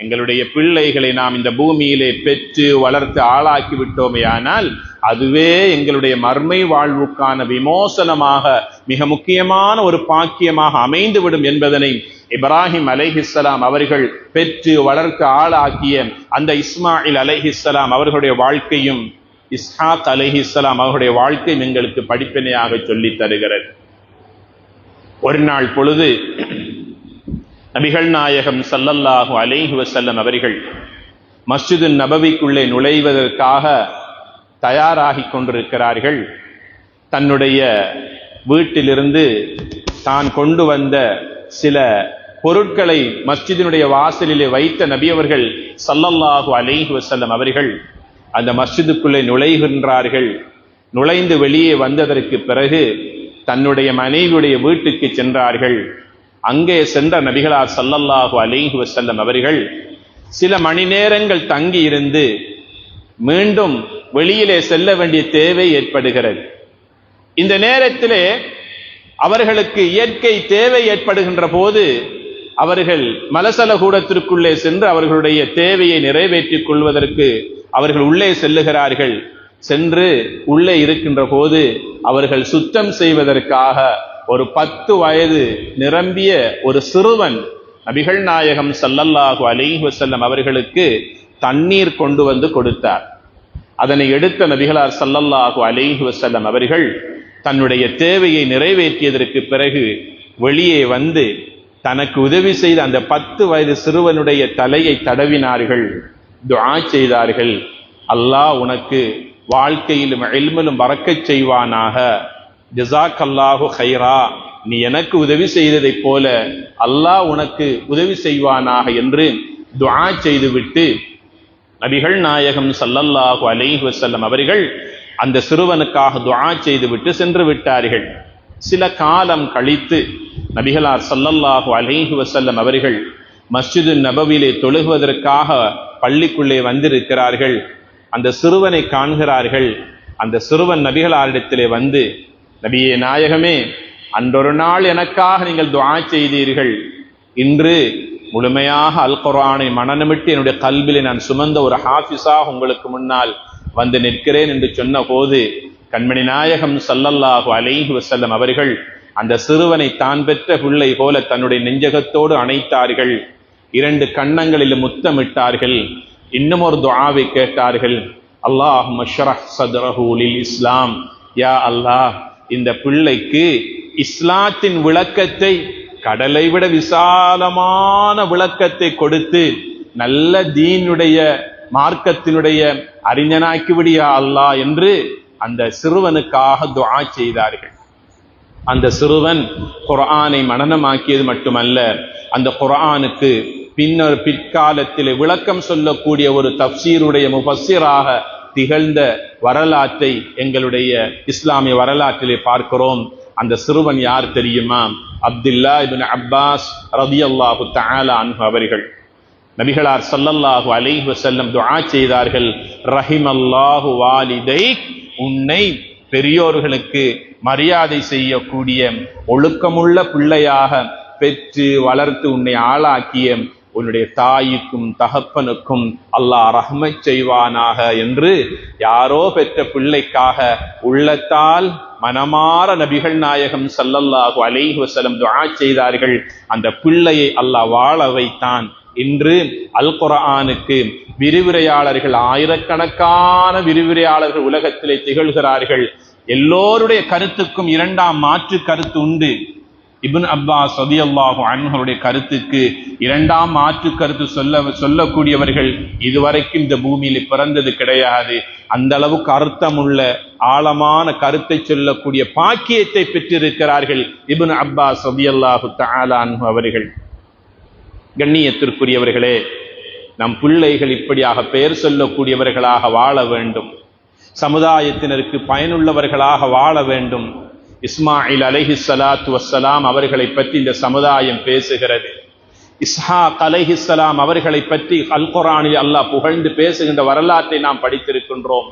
எங்களுடைய பிள்ளைகளை நாம் இந்த பூமியிலே பெற்று வளர்த்து ஆளாக்கி விட்டோமேயானால் அதுவே எங்களுடைய மர்மை வாழ்வுக்கான விமோசனமாக மிக முக்கியமான ஒரு பாக்கியமாக அமைந்துவிடும் என்பதனை இப்ராஹிம் அலைஹிஸ்ஸலாம் அவர்கள் பெற்று வளர்த்து ஆளாக்கிய அந்த இஸ்மாயில் அலைஹிஸ்ஸலாம் அவர்களுடைய வாழ்க்கையும் இஸ்ஹாக் அலைஹிஸ்ஸலாம் அவர்களுடைய வாழ்க்கையும் எங்களுக்கு படிப்பினையாக சொல்லித் தருகிறது. ஒரு நாள் பொழுது நபிகள் நாயகம் ஸல்லல்லாஹு அலைஹி வஸல்லம் அவர்கள் மஸ்ஜிது நபவிக்குள்ளே நுழைவதற்காக தயாராகி கொண்டிருக்கிறார்கள். தன்னுடைய வீட்டிலிருந்து தான் கொண்டு வந்த சில பொருட்களை மஸ்ஜிதினுடைய வாசலிலே வைத்த நபி அவர்கள் ஸல்லல்லாஹு அலைஹி வஸல்லம் அவர்கள் அந்த மஸ்ஜிதுக்குள்ளே நுழைகின்றார்கள். நுழைந்து வெளியே வந்ததற்கு பிறகு தன்னுடைய மனைவியுடைய வீட்டுக்கு சென்றார்கள். அங்கே சென்ற நபிகளார் ஸல்லல்லாஹு அலைஹி வஸல்லம் அவர்கள் சில மணி நேரங்கள் தங்கி இருந்து மீண்டும் வெளியிலே செல்ல வேண்டிய தேவை ஏற்படுகிறது. இந்த நேரத்திலே அவர்களுக்கு இயற்கை தேவை ஏற்படுகின்ற போது அவர்கள் மலசல கூடத்திற்குள்ளே சென்று அவர்களுடைய தேவையை நிறைவேற்றிக் கொள்வதற்கு அவர்கள் உள்ளே செல்லுகிறார்கள். சென்று உள்ளே இருக்கின்ற போது அவர்கள் சுத்தம் செய்வதற்காக ஒரு 10 வயது நிரம்பிய ஒரு சிறுவன் நபிகள் நாயகம் ஸல்லல்லாஹு அலைஹி வஸல்லம் அவர்களுக்கு தண்ணீர் கொண்டு வந்து கொடுத்தார். அதனை எடுத்த நபிகளார் ஸல்லல்லாஹு அலைஹி வஸல்லம் அவர்கள் தன்னுடைய தேவையை நிறைவேற்றியதற்கு பிறகு வெளியே வந்து தனக்கு உதவி செய்த அந்த 10 வயது சிறுவனுடைய தலையை தடவினார்கள், துஆ செய்தார்கள். அல்லாஹ் உனக்கு வாழ்க்கையிலும் இல்மிலும் பரக்கச் செய்வானாக, ஜஸாக்கல்லாஹு கைரா, நீ எனக்கு உதவி செய்ததைப் போல அல்லாஹ் உனக்கு உதவி செய்வானாக என்று துஆ செய்துவிட்டு நபிகள் நாயகம் ஸல்லல்லாஹு அலைஹி வஸல்லம் அவர்கள் அந்த சிறுவனுக்காக துஆ செய்துவிட்டு சென்று விட்டார்கள். சில காலம் கழித்து நபிகளார் ஸல்லல்லாஹு அலைஹி வஸல்லம் அவர்கள் மஸ்ஜிது நபவியிலே தொழுகுவதற்காக பள்ளிக்குள்ளே வந்திருக்கிறார்கள். அந்த சிறுவனை காண்கிறார்கள். அந்த சிறுவன் நபிகளாரிடத்திலே வந்து, நபியே நாயகமே, அன்றொரு நாள் எனக்காக நீங்கள் துஆ செய்தீர்கள். இன்று முழுமையாக அல் குர்ஆனை மனநமிட்டு என்னுடைய கல்விலே நான் சுமந்த ஒரு ஹாஃபிஸாக உங்களுக்கு முன்னால் வந்து நிற்கிறேன் என்று சொன்ன போது கண்மணி நாயகம் ஸல்லல்லாஹு அலைஹி வஸல்லம் அவர்கள் அந்த சிறுவனை தான் பெற்ற பிள்ளை போல தன்னுடைய நெஞ்சகத்தோடு அணைத்தார்கள். 2 கன்னங்களில் முத்தமிட்டார்கள். இன்னும் ஒரு துஆவை கேட்டார்கள். அல்லாஹும்ம ஷ்ரஹ் ஸத்ரஹு லில் இஸ்லாம். யா அல்லாஹ், இந்த பிள்ளைக்கு இஸ்லாத்தின் விளக்கத்தை, கடலை விட விசாலமான விளக்கத்தை கொடுத்து நல்ல தீனுடைய மார்க்கத்தினுடைய அறிஞனாக்கி விடியா அல்லாஹ் என்று அந்த சிறுவனுக்காக துஆ செய்தார்கள். அந்த சிறுவன் குர்ஆனை மனனமாக்கியது மட்டுமல்ல, அந்த குர்ஆனுக்கு பிற்காலத்திலே விளக்கம் சொல்லக்கூடிய ஒரு தஃப்சீருடைய முஃபஸ்ஸிராக திகழ்ந்த வரலாற்றை எங்களுடைய இஸ்லாமிய வரலாற்றிலே பார்க்கிறோம். அந்த சிறுவன் யார் தெரியுமா? அப்துல்லா இப்னு அப்பாஸ் ரலியல்லாஹு தஆலா அன்ஹு அவர்கள். நபிகளார் ஸல்லல்லாஹு அலைஹி வஸல்லம் துஆ செய்தார்கள், ரஹிமல்லாஹு வாலிதைக், உன்னை பெரியோர்களுக்கு மரியாதை செய்யக்கூடிய ஒழுக்கமுள்ள பிள்ளையாக பெற்று வளர்த்து உன்னை ஆளாக்கிய உன்னுடைய தாய்க்கும் தகப்பனுக்கும் அல்லாஹ் ரஹ்மத் செய்வானாக என்று யாரோ பெற்ற பிள்ளைக்காக உள்ளத்தால் மனமாற நபிகள் நாயகம் ஸல்லல்லாஹு அலைஹி வஸல்லம் துஆ செய்தார்கள். அந்த பிள்ளையை அல்லாஹ் வாழ வைத்தான். இன்று அல் குர்ஆனுக்கு விரிவுரையாளர்கள், ஆயிரக்கணக்கான விரிவுரையாளர்கள் உலகத்திலே திகழ்கிறார்கள். எல்லோருடைய கருத்துக்கும் 2ஆம் மாற்று கருத்து உண்டு. இப்னு அப்பாஸ் ரலியல்லாஹு அன்ஹுடைய கருத்துக்கு 2ஆம் மாற்று கருத்து சொல்லக்கூடியவர்கள் இதுவரைக்கும் இந்த பூமியில் பிறந்தது கிடையாது. அந்த அளவுக்கு அர்த்தமுள்ள ஆழமான கருத்தை சொல்லக்கூடிய பாக்கியத்தை பெற்றிருக்கிறார்கள் இப்னு அப்பாஸ் ரலியல்லாஹு தஆலா அன்ஹு அவர்கள். கண்ணியத்திற்குரியவர்களே, நம் பிள்ளைகள் இப்படியாக பெயர் சொல்லக்கூடியவர்களாக வாழ வேண்டும். சமுதாயத்தினருக்கு பயனுள்ளவர்களாக வாழ வேண்டும். இஸ்மாயில் அலைஹிஸ்ஸலாத்து வஸ்ஸலாம் அவர்களை பற்றி இந்த சமுதாயம் பேசுகிறது. இஸ்ஹாக் அலைஹிஸ்ஸலாம் அவர்களை பற்றி அல் குர்ஆனில் அல்லாஹ் புகழ்ந்து பேசுகின்ற வரலாற்றை நாம் படித்திருக்கின்றோம்.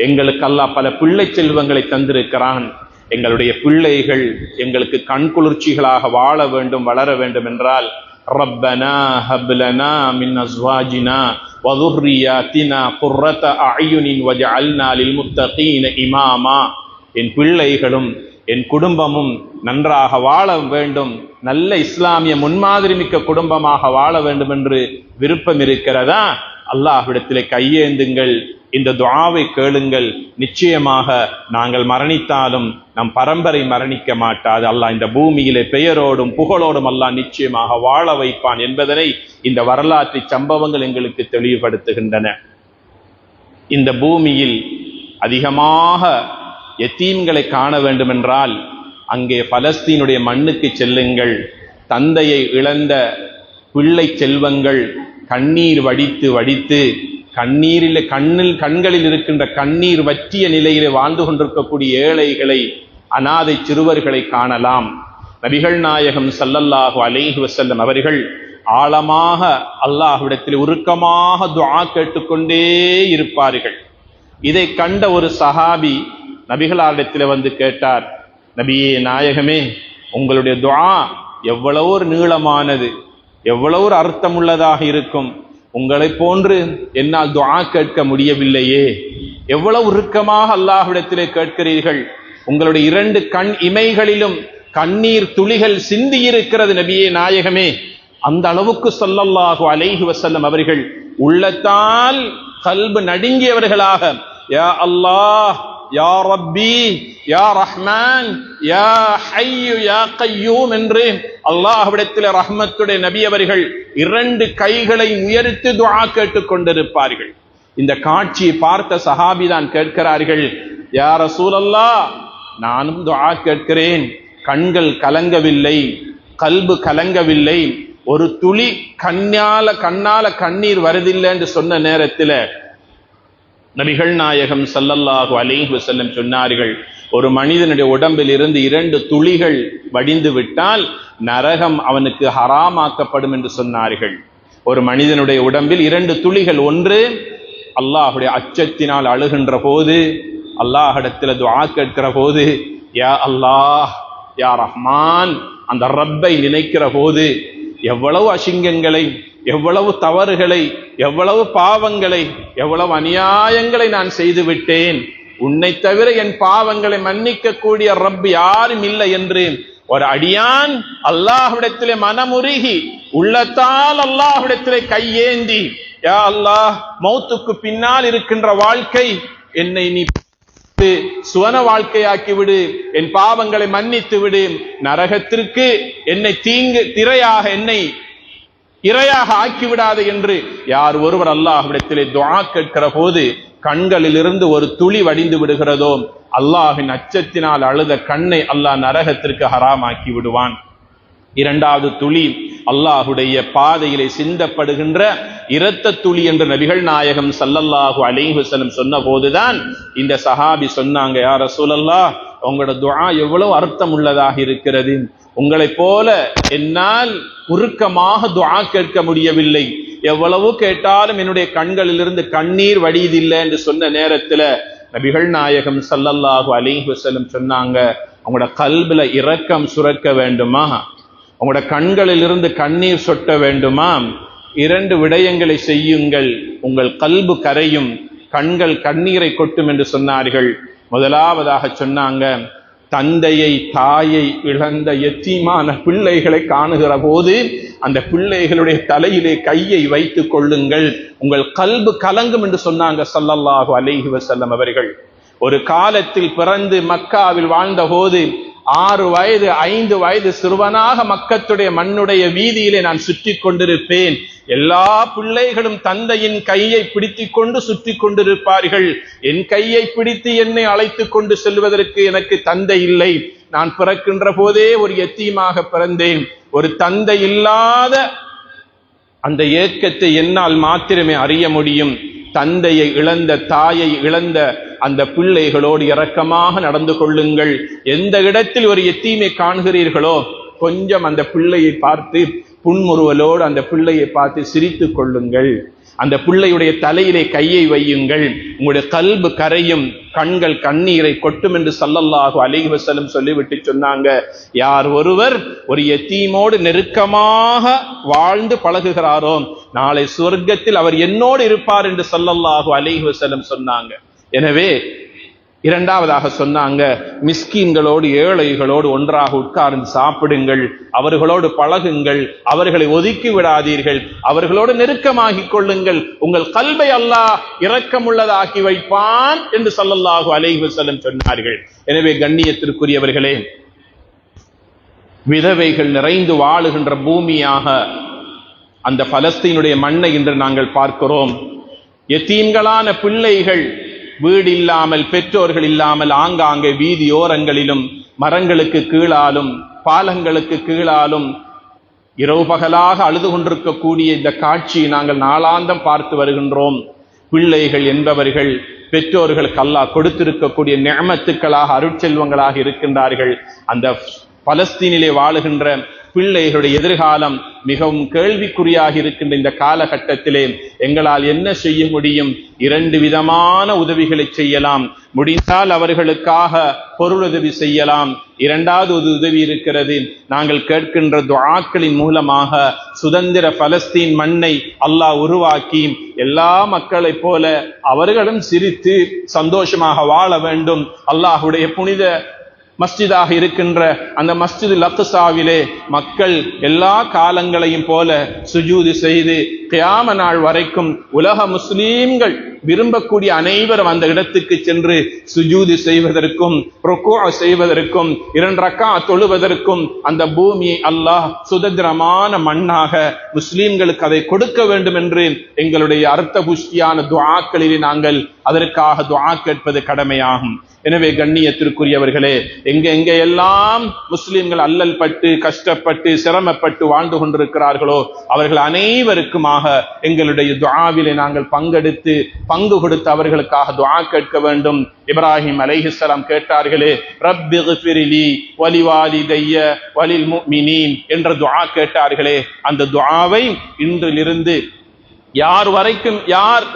எங்களுக்கு அல்லாஹ் பல பிள்ளை செல்வங்களை தந்திருக்கிறான். எங்களுடைய பிள்ளைகள் எங்களுக்கு கண்குளிர்ச்சிகளாக வாழ வேண்டும், வளர வேண்டும் என்றால் ரப்பனா ஹப் லனா மின் அஸ்வாஜினா வ ذُرِّيَّاتِنَا قُرَّةَ أَعْيُنٍ وَاجْعَلْنَا لِلْمُتَّقِينَ إِمَامًا. என் பிள்ளைகளும் என் குடும்பமும் நன்றாக வாழ வேண்டும், நல்ல இஸ்லாமிய முன்மாதிரி மிக்க குடும்பமாக வாழ வேண்டும் என்று விருப்பம் இருக்கிறதா? அல்லாஹ்விடத்திலே கையேந்துங்கள், இந்த துஆவை கேளுங்கள். நிச்சயமாக நாங்கள் மரணித்தாலும் நம் பரம்பரை மரணிக்க மாட்டாது. அல்லாஹ் இந்த பூமியிலே பெயரோடும் புகழோடும் அல்லாஹ் நிச்சயமாக வாழ வைப்பான் என்பதனை இந்த வரலாற்று சம்பவங்கள் எங்களுக்கு தெளிவுபடுத்துகின்றன. இந்த பூமியில் அதிகமாக யத்தீம்களை காண வேண்டுமென்றால் அங்கே பலஸ்தீனுடைய மண்ணுக்கு செல்லுங்கள். தந்தையை இழந்த பிள்ளை செல்வங்கள் கண்ணீர் வடித்து வடித்து கண்களில் இருக்கின்ற கண்ணீர் வற்றிய நிலையிலே வாழ்ந்து கொண்டிருக்கக்கூடிய ஏழைகளை, அனாதை சிறுவர்களை காணலாம். நபிகள் நாயகம் ஸல்லல்லாஹு அலைஹி வஸல்லம் அவர்கள் ஆழமாக அல்லாஹ்விடத்தில் உருக்கமாக துஆ கேட்டுக்கொண்டே இருப்பார்கள். இதை கண்ட ஒரு சஹாபி நபிகளாரிடத்தில் வந்து கேட்டார், நபியே நாயகமே, உங்களுடைய துஆ எவ்வளவு ஒரு நீளமானது, எவ்வளவு ஒரு அர்த்தமுள்ளதாக இருக்கும். உங்களை போன்று என்னால் துஆ கேட்க முடியவில்லையே. எவ்வளவு உருக்கமாக அல்லாஹ்விடத்திலே கேட்கிறீர்கள். உங்களுடைய 2 கண் இமைகளிலும் கண்ணீர் துளிகள் சிந்தி இருக்கிறது நபியே நாயகமே. அந்த அளவுக்கு ஸல்லல்லாஹு அலைஹி வஸல்லம் அவர்கள் உள்ளத்தால் கல்பு நடுங்கியவர்களாக யா அல்லாஹ், யா ரப்பி, யா ரஹ்மான், யா ஹய்யு யா கய்யூம் என்று அல்லாஹ்விடத்தில் ரஹ்மத்துடைய நபி அவர்கள் 2 கைகளை உயர்த்தி துஆ கேட்டுக் கொண்டிருப்பார்கள். இந்த காட்சியை பார்த்த சஹாபி தான் கேட்கிறார்கள், யா ரசூலல்லாஹ், நானும் துஆ கேட்கிறேன், கண்கள் கலங்கவில்லை, கல்பு கலங்கவில்லை, ஒரு துளி கண்ணால கண்ணீர் வருதில்லை என்று சொன்ன நேரத்தில் நபிகள் நாயகம் ஸல்லல்லாஹு அலைஹி வஸல்லம் சொன்னார்கள், ஒரு மனிதனுடைய உடம்பில் இருந்து 2 துளிகள் வடிந்து விட்டால் நரகம் அவனுக்கு ஹராமாக்கப்படும் என்று சொன்னார்கள். ஒரு மனிதனுடைய உடம்பில் 2 துளிகள், ஒன்று அல்லாஹ்வுடைய அச்சத்தினால் அழுகின்ற போது, அல்லாஹ்விடத்தில் துஆ கேட்கிற போது, யா அல்லாஹ், யா ரஹ்மான், அந்த ரப்பை நினைக்கிற போது எவ்வளவு அசிங்கங்களை, எவ்வளவு தவறுகளை, எவ்வளவு பாவங்களை, எவ்வளவு அநியாயங்களை நான் செய்து விட்டேன். உன்னை தவிர என் பாவங்களை மன்னிக்க கூடிய ரப் யாரும் இல்லை என்று ஒரு அடியான் அல்லாஹ்விடத்திலே மனமுருகி உள்ளத்தால் அல்லாஹ்விடத்திலே கையேந்தி, யா அல்லாஹ், மௌத்துக்கு பின்னால் இருக்கின்ற வாழ்க்கை என்னை நீ சுவன வாழ்க்கையாக்கி விடு, என் பாவங்களை மன்னித்து விடு, நரகத்திற்கு என்னை என்னை இரையாக ஆக்கிவிடாது என்று யார் ஒருவர் அல்லாஹ்விடத்திலே துஆ கேட்கிற போது கண்களிலிருந்து ஒரு துளி வடிந்து விடுகிறதோ, அல்லாஹின் அச்சத்தினால் அழுத கண்ணை அல்லாஹ் நரகத்திற்கு ஹராமாக்கி விடுவான். இரண்டாவது துளி அல்லாஹுடைய பாதையிலே சிந்தப்படுகின்ற இரத்த துளி என்று நபிகள் நாயகம் ஸல்லல்லாஹு அலைஹி வஸல்லம் சொன்ன போதுதான் இந்த சஹாபி சொன்னாங்க, யா ரசூலல்லாஹ், உங்களோட துஆ எவ்வளவு அர்த்தம் உள்ளதாக இருக்கிறது. உங்களைப் போல என்னால் உருக்கமாக துஆ கேட்க முடியவில்லை, எவ்வளவு கேட்டாலும் என்னுடைய கண்களிலிருந்து கண்ணீர் வடியதில்லை என்று சொன்ன நேரத்துல நபிகள் நாயகம் ஸல்லல்லாஹு அலைஹி வஸல்லம் சொன்னாங்க, உங்களோட கல்புல இரக்கம் சுரக்க வேண்டுமா, உங்களோட கண்களிலிருந்து கண்ணீர் சொட்ட வேண்டுமா, இரண்டு விடயங்களை செய்யுங்கள், உங்கள் கல்பு கரையும், கண்கள் கண்ணீரை கொட்டும் என்று சொன்னார்கள். முதலாவதாக சொன்னாங்க, தந்தையை தாயை இழந்த யத்தீமான பிள்ளைகளை காணுகிற போது அந்த பிள்ளைகளுடைய தலையிலே கையை வைத்துக் கொள்ளுங்கள், உங்கள் கல்பு கலங்கும் என்று சொன்னாங்க ஸல்லல்லாஹு அலைஹி வஸல்லம் அவர்கள். ஒரு காலத்தில் பிறந்து மக்காவில் வாழ்ந்த போது 6 வயது 5 வயது சிறுவனாக மக்கத்துடைய மண்ணுடைய வீதியிலே நான் சுற்றி கொண்டிருப்பேன். எல்லா பிள்ளைகளும் தந்தையின் கையை பிடித்துக் கொண்டு சுற்றி கொண்டிருப்பார்கள். என் கையை பிடித்து என்னை அழைத்து கொண்டு செல்வதற்கு எனக்கு தந்தை இல்லை. நான் பிறக்கின்ற போதே ஒரு யத்தீமாக பிறந்தேன். ஒரு தந்தை இல்லாத அந்த ஏக்கத்தை என்னால் மாத்திரமே அறிய முடியும். தந்தையை இழந்த தாயை இழந்த அந்த பிள்ளைகளோடு இரக்கமாக நடந்து கொள்ளுங்கள். எந்த இடத்தில் ஒரு யத்தீமை காண்கிறீர்களோ கொஞ்சம் அந்த பிள்ளையை பார்த்து புன்முறுவலோடு அந்த பிள்ளையை பார்த்து சிரித்துக் கொள்ளுங்கள். அந்த பிள்ளையுடைய தலையிலே கையை வையுங்கள், உங்களுடைய கல்பு கரையும், கண்கள் கண்ணீரை கொட்டும் என்று ஸல்லல்லாஹு அலைஹி வஸல்லம் சொல்லிவிட்டு சொன்னாங்க, யார் ஒருவர் ஒரு யத்தீமோடு நெருக்கமாக வாழ்ந்து பழகுகிறாரோ நாளை சுவர்க்கத்தில் அவர் என்னோடு இருப்பார் என்று ஸல்லல்லாஹு அலைஹி வஸல்லம் சொன்னாங்க. எனவே இரண்டாவதாக சொன்னாங்க, மிஸ்கீன்களோடு ஏழைகளோடு ஒன்றாக உட்கார்ந்து சாப்பிடுங்கள், அவர்களோடு பழகுங்கள், அவர்களை ஒதுக்கி விடாதீர்கள், அவர்களோடு நெருக்கமாகிக் கொள்ளுங்கள், உங்கள் கல்பை அல்லாஹ் இரக்கமுள்ளதாக்கி வைப்பான் என்று ஸல்லல்லாஹு அலைஹி வஸல்லம் சொன்னார்கள். எனவே கண்ணியத்திற்குரியவர்களே, விதவைகள் நிறைந்து வாழுகின்ற பூமியாக அந்த பலஸ்தீனுடைய மண்ணை இன்று நாங்கள் பார்க்கிறோம். யத்தீம்களான பிள்ளைகள் வீடு இல்லாமல், பெற்றோர்கள் இல்லாமல் ஆங்காங்கே வீதியோரங்களிலும் மரங்களுக்கு கீழாலும் பாலங்களுக்கு கீழாலும் இரவு பகலாக அழுது கொண்டிருக்கக்கூடிய இந்த காட்சியை நாங்கள் நாளாந்தம் பார்த்து வருகின்றோம். பிள்ளைகள் என்பவர்கள் பெற்றோர்களுக்கு அல்லாஹ் கொடுத்திருக்கக்கூடிய நிஅமத்துக்களாக அருட்செல்வங்களாக இருக்கின்றார்கள். அந்த பலஸ்தீனிலே வாழுகின்ற பிள்ளைகளுடைய எதிர்காலம் மிகவும் கேள்விக்குறியாக இருக்கின்ற இந்த காலகட்டத்திலே எங்களால் என்ன செய்ய முடியும்? 2 விதமான உதவிகளை செய்யலாம். முடிந்தால் அவர்களுக்காக பொருளுதவி செய்யலாம். இரண்டாவது ஒரு உதவி இருக்கிறது, நாங்கள் கேட்கின்ற துஆக்களின் மூலமாக சுதந்திர பலஸ்தீன் மண்ணை அல்லாஹ் உருவாக்கி எல்லா மக்களைப் போல அவர்களும் சிரித்து சந்தோஷமாக வாழ வேண்டும். அல்லாஹுடைய புனித மஸ்ஜிதாக இருக்கின்ற அந்த மஸ்ஜிதுல் அக்ஸாவிலே மக்கள் எல்லா காலங்களையும் போல சுஜூது செய்து கியாம நாள் வரைக்கும் உலக முஸ்லீம்கள் விரும்பக்கூடிய அனைவரும் அந்த இடத்துக்கு சென்று சுஜூது செய்வதற்கும் ருக்கூ செய்வதற்கும் 2 ரக்காத் தொழுவதற்கும் அந்த பூமியை அல்லாஹ் சுதந்திரமான மண்ணாக முஸ்லீம்களுக்கு அதை கொடுக்க வேண்டும் என்று எங்களுடைய அர்த்த புஷ்டியான துஆக்களிலே நாங்கள் அதற்காக துஆ கேட்பது கடமையாகும். எனவே கண்ணியத்திற்குரியவர்களே, எங்க எல்லாம் முஸ்லிம்கள் அல்லல் பட்டு கஷ்டப்பட்டு சிரமப்பட்டு வாழ்ந்து கொண்டிருக்கிறார்களோ அவர்கள் அனைவருக்குமாக எங்களுடைய துஆவிலே நாங்கள் பங்கெடுத்து பங்கு கொடுத்து அவர்களுக்காக துஆ கேட்க வேண்டும். இப்ராஹிம் அலைஹிஸ்ஸலாம் கேட்டார்களே, ரப்பி கிஃபிர்லி வலிவாலிதைய வலில் முஃமினீன் என்ற துஆ கேட்டார்களே, அந்த துஆவை இன்றிலிருந்து யார்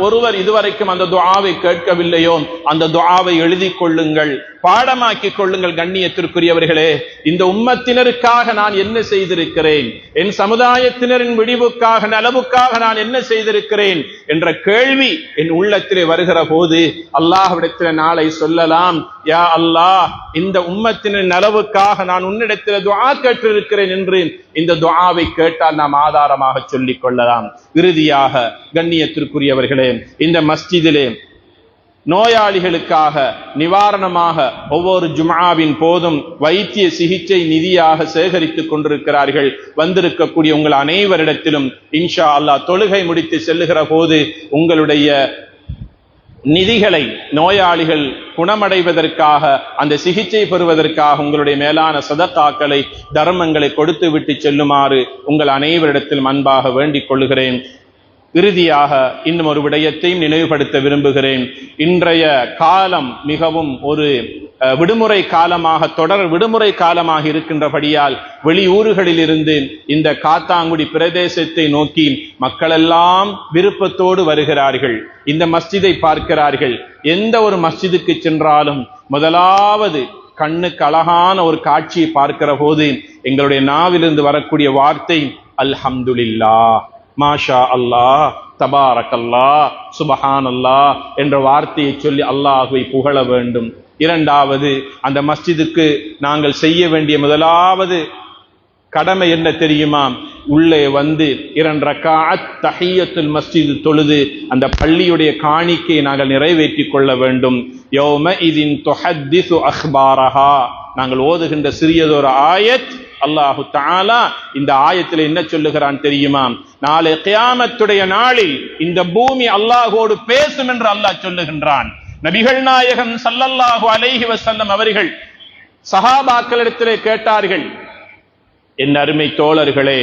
ஒருவர் இதுவரைக்கும் அந்த துஆவை கேட்கவில்லையோ அந்த துஆவை எழுதி கொள்ளுங்கள், பாடமாக்கி கொள்ளுங்கள். கண்ணியத்திற்குரியவர்களே, இந்த உம்மத்தினருக்காக நான் என்ன செய்திருக்கிறேன், என் சமுதாயத்தினரின் விடிவுக்காக நலவுக்காக நான் என்ன செய்திருக்கிறேன் என்ற கேள்வி என் உள்ளத்திலே வருகிற போது அல்லாஹ்விடத்தில் நாளை சொல்லலாம், யா அல்லாஹ், இந்த உம்மத்தின் நலவுக்காக நான் உன்னிடத்தில் துஆ கேட்டிருக்கிறேன் என்று இந்த துஆவை கேட்டால் நாம் ஆதாரமாக சொல்லிக் கொள்ளலாம். இறுதியாக கண்ணியத்திற்குரியவர்களே, இந்த மஸ்ஜிதிலே நோயாளிகளுக்காக நிவாரணமாக ஒவ்வொரு ஜும்ஆவின் போதும் வைத்திய சிகிச்சை நிதியாக சேகரித்துக் கொண்டிருக்கிறார்கள். வந்திருக்கக்கூடிய உங்கள் அனைவரிடத்திலும் இன்ஷா அல்லாஹ் தொழுகை முடித்து செல்லுகிற போது உங்களுடைய நிதிகளை நோயாளிகள் குணமடைவதற்காக, அந்த சிகிச்சை பெறுவதற்காக உங்களுடைய மேலான சதக்காக்களை, தர்மங்களை கொடுத்து விட்டு செல்லுமாறு உங்கள் அனைவரிடத்திலும் அன்பாக வேண்டிக் கொள்ளுகிறேன். இறுதியாக இன்னும் ஒரு விடயத்தையும் நினைவுபடுத்த விரும்புகிறேன். இன்றைய காலம் மிகவும் ஒரு விடுமுறை காலமாக, தொடர் விடுமுறை காலமாக இருக்கின்றபடியால் வெளியூர்களில் இருந்து இந்த காத்தாங்குடி பிரதேசத்தை நோக்கி மக்களெல்லாம் விருப்பத்தோடு வருகிறார்கள். இந்த மஸ்ஜிதை பார்க்கிறார்கள். எந்த ஒரு மஸ்ஜிதுக்கு சென்றாலும் முதலாவது கண்ணுக்கு அழகான ஒரு காட்சியை பார்க்கிற போது எங்களுடைய நாவிலிருந்து வரக்கூடிய வார்த்தை அல்ஹம்துலில்லாஹ், மாஷா அல்லாஹ், தபாரக்கல்லாஹ், சுபஹானல்லாஹ் என்ற வார்த்தையை சொல்லி அல்லாஹ்வை புகழ வேண்டும். இரண்டாவது, அந்த மஸ்ஜிதுக்கு நாங்கள் செய்ய வேண்டிய முதலாவது கடமை என்ன தெரியுமா? உள்ளே வந்து 2 ரக்காஅத் தஹிய்யத்துல் மஸ்ஜித் தொழுது அந்த பள்ளியுடைய காணிக்கையை நாங்கள் நிறைவேற்றிக் கொள்ள வேண்டும். யௌம இதின் துஹத்திஸு அக்பாரஹா, நாங்கள் ஓதுகின்ற சிறியதொரு ஆயத், அல்லாஹு தஆலா இந்த ஆயத்தில் என்ன சொல்லுகிறான் தெரியுமா? நாளை கியாமத்துடைய நாளில் இந்த பூமி அல்லாஹோடு பேசும் என்று அல்லாஹ் சொல்லுகின்றான். நபிகள் நாயகம் ஸல்லல்லாஹு அலைஹி வஸல்லம் அவர்கள் சஹாபாக்களிடத்திலே கேட்டார்கள், என் அருமை தோழர்களே,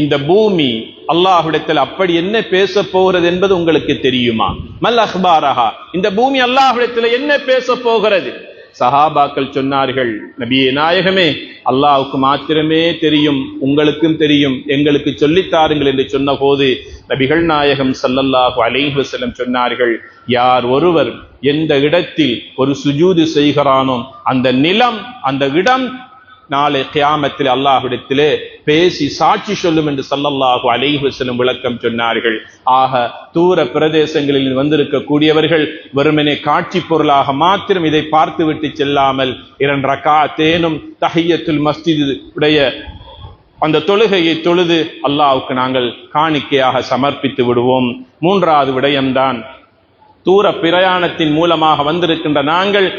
இந்த பூமி அல்லாஹ்விடத்தில் அப்படி என்ன பேச போகிறது என்பது உங்களுக்கு தெரியுமா? மல் அக்பாரஹா, இந்த பூமி அல்லாஹ்விடத்தில் என்ன பேச போகிறது? சஹாபாக்கள் சொன்னார்கள், நபியே நாயகமே, அல்லாஹ்வுக்கு மாத்திரமே தெரியும், உங்களுக்கும் தெரியும், எங்களுக்கு சொல்லித்தாருங்கள் என்று சொன்ன போது நபிகள் நாயகம் ஸல்லல்லாஹு அலைஹி வஸல்லம் சொன்னார்கள், யார் ஒருவர் எந்த இடத்தில் ஒரு சுஜூது செய்கிறானோ அந்த நிலம், அந்த இடம் நாளை கியாமத்தில் அல்லாஹ்விடத்திலே பேசி சாட்சி சொல்லும் என்று ஸல்லல்லாஹு அலைஹி வஸல்லம் விளக்கம் சொன்னார்கள். ஆக தூர பிரதேசங்களில் வந்திருக்கக்கூடியவர்கள் வெறுமனே காட்சி பொருளாக மாத்திரம் இதை பார்த்துவிட்டு செல்லாமல் 2 ரக்காத்தேனும் தஹிய்யத்துல் மஸ்ஜித் உடைய அந்த தொழுகையை தொழுது அல்லாஹ்வுக்கு நாங்கள் காணிக்கையாக சமர்ப்பித்து விடுவோம். மூன்றாவது விடயம்தான், தூர பிரயாணத்தின் மூலமாக வந்திருக்கின்ற நாங்கள்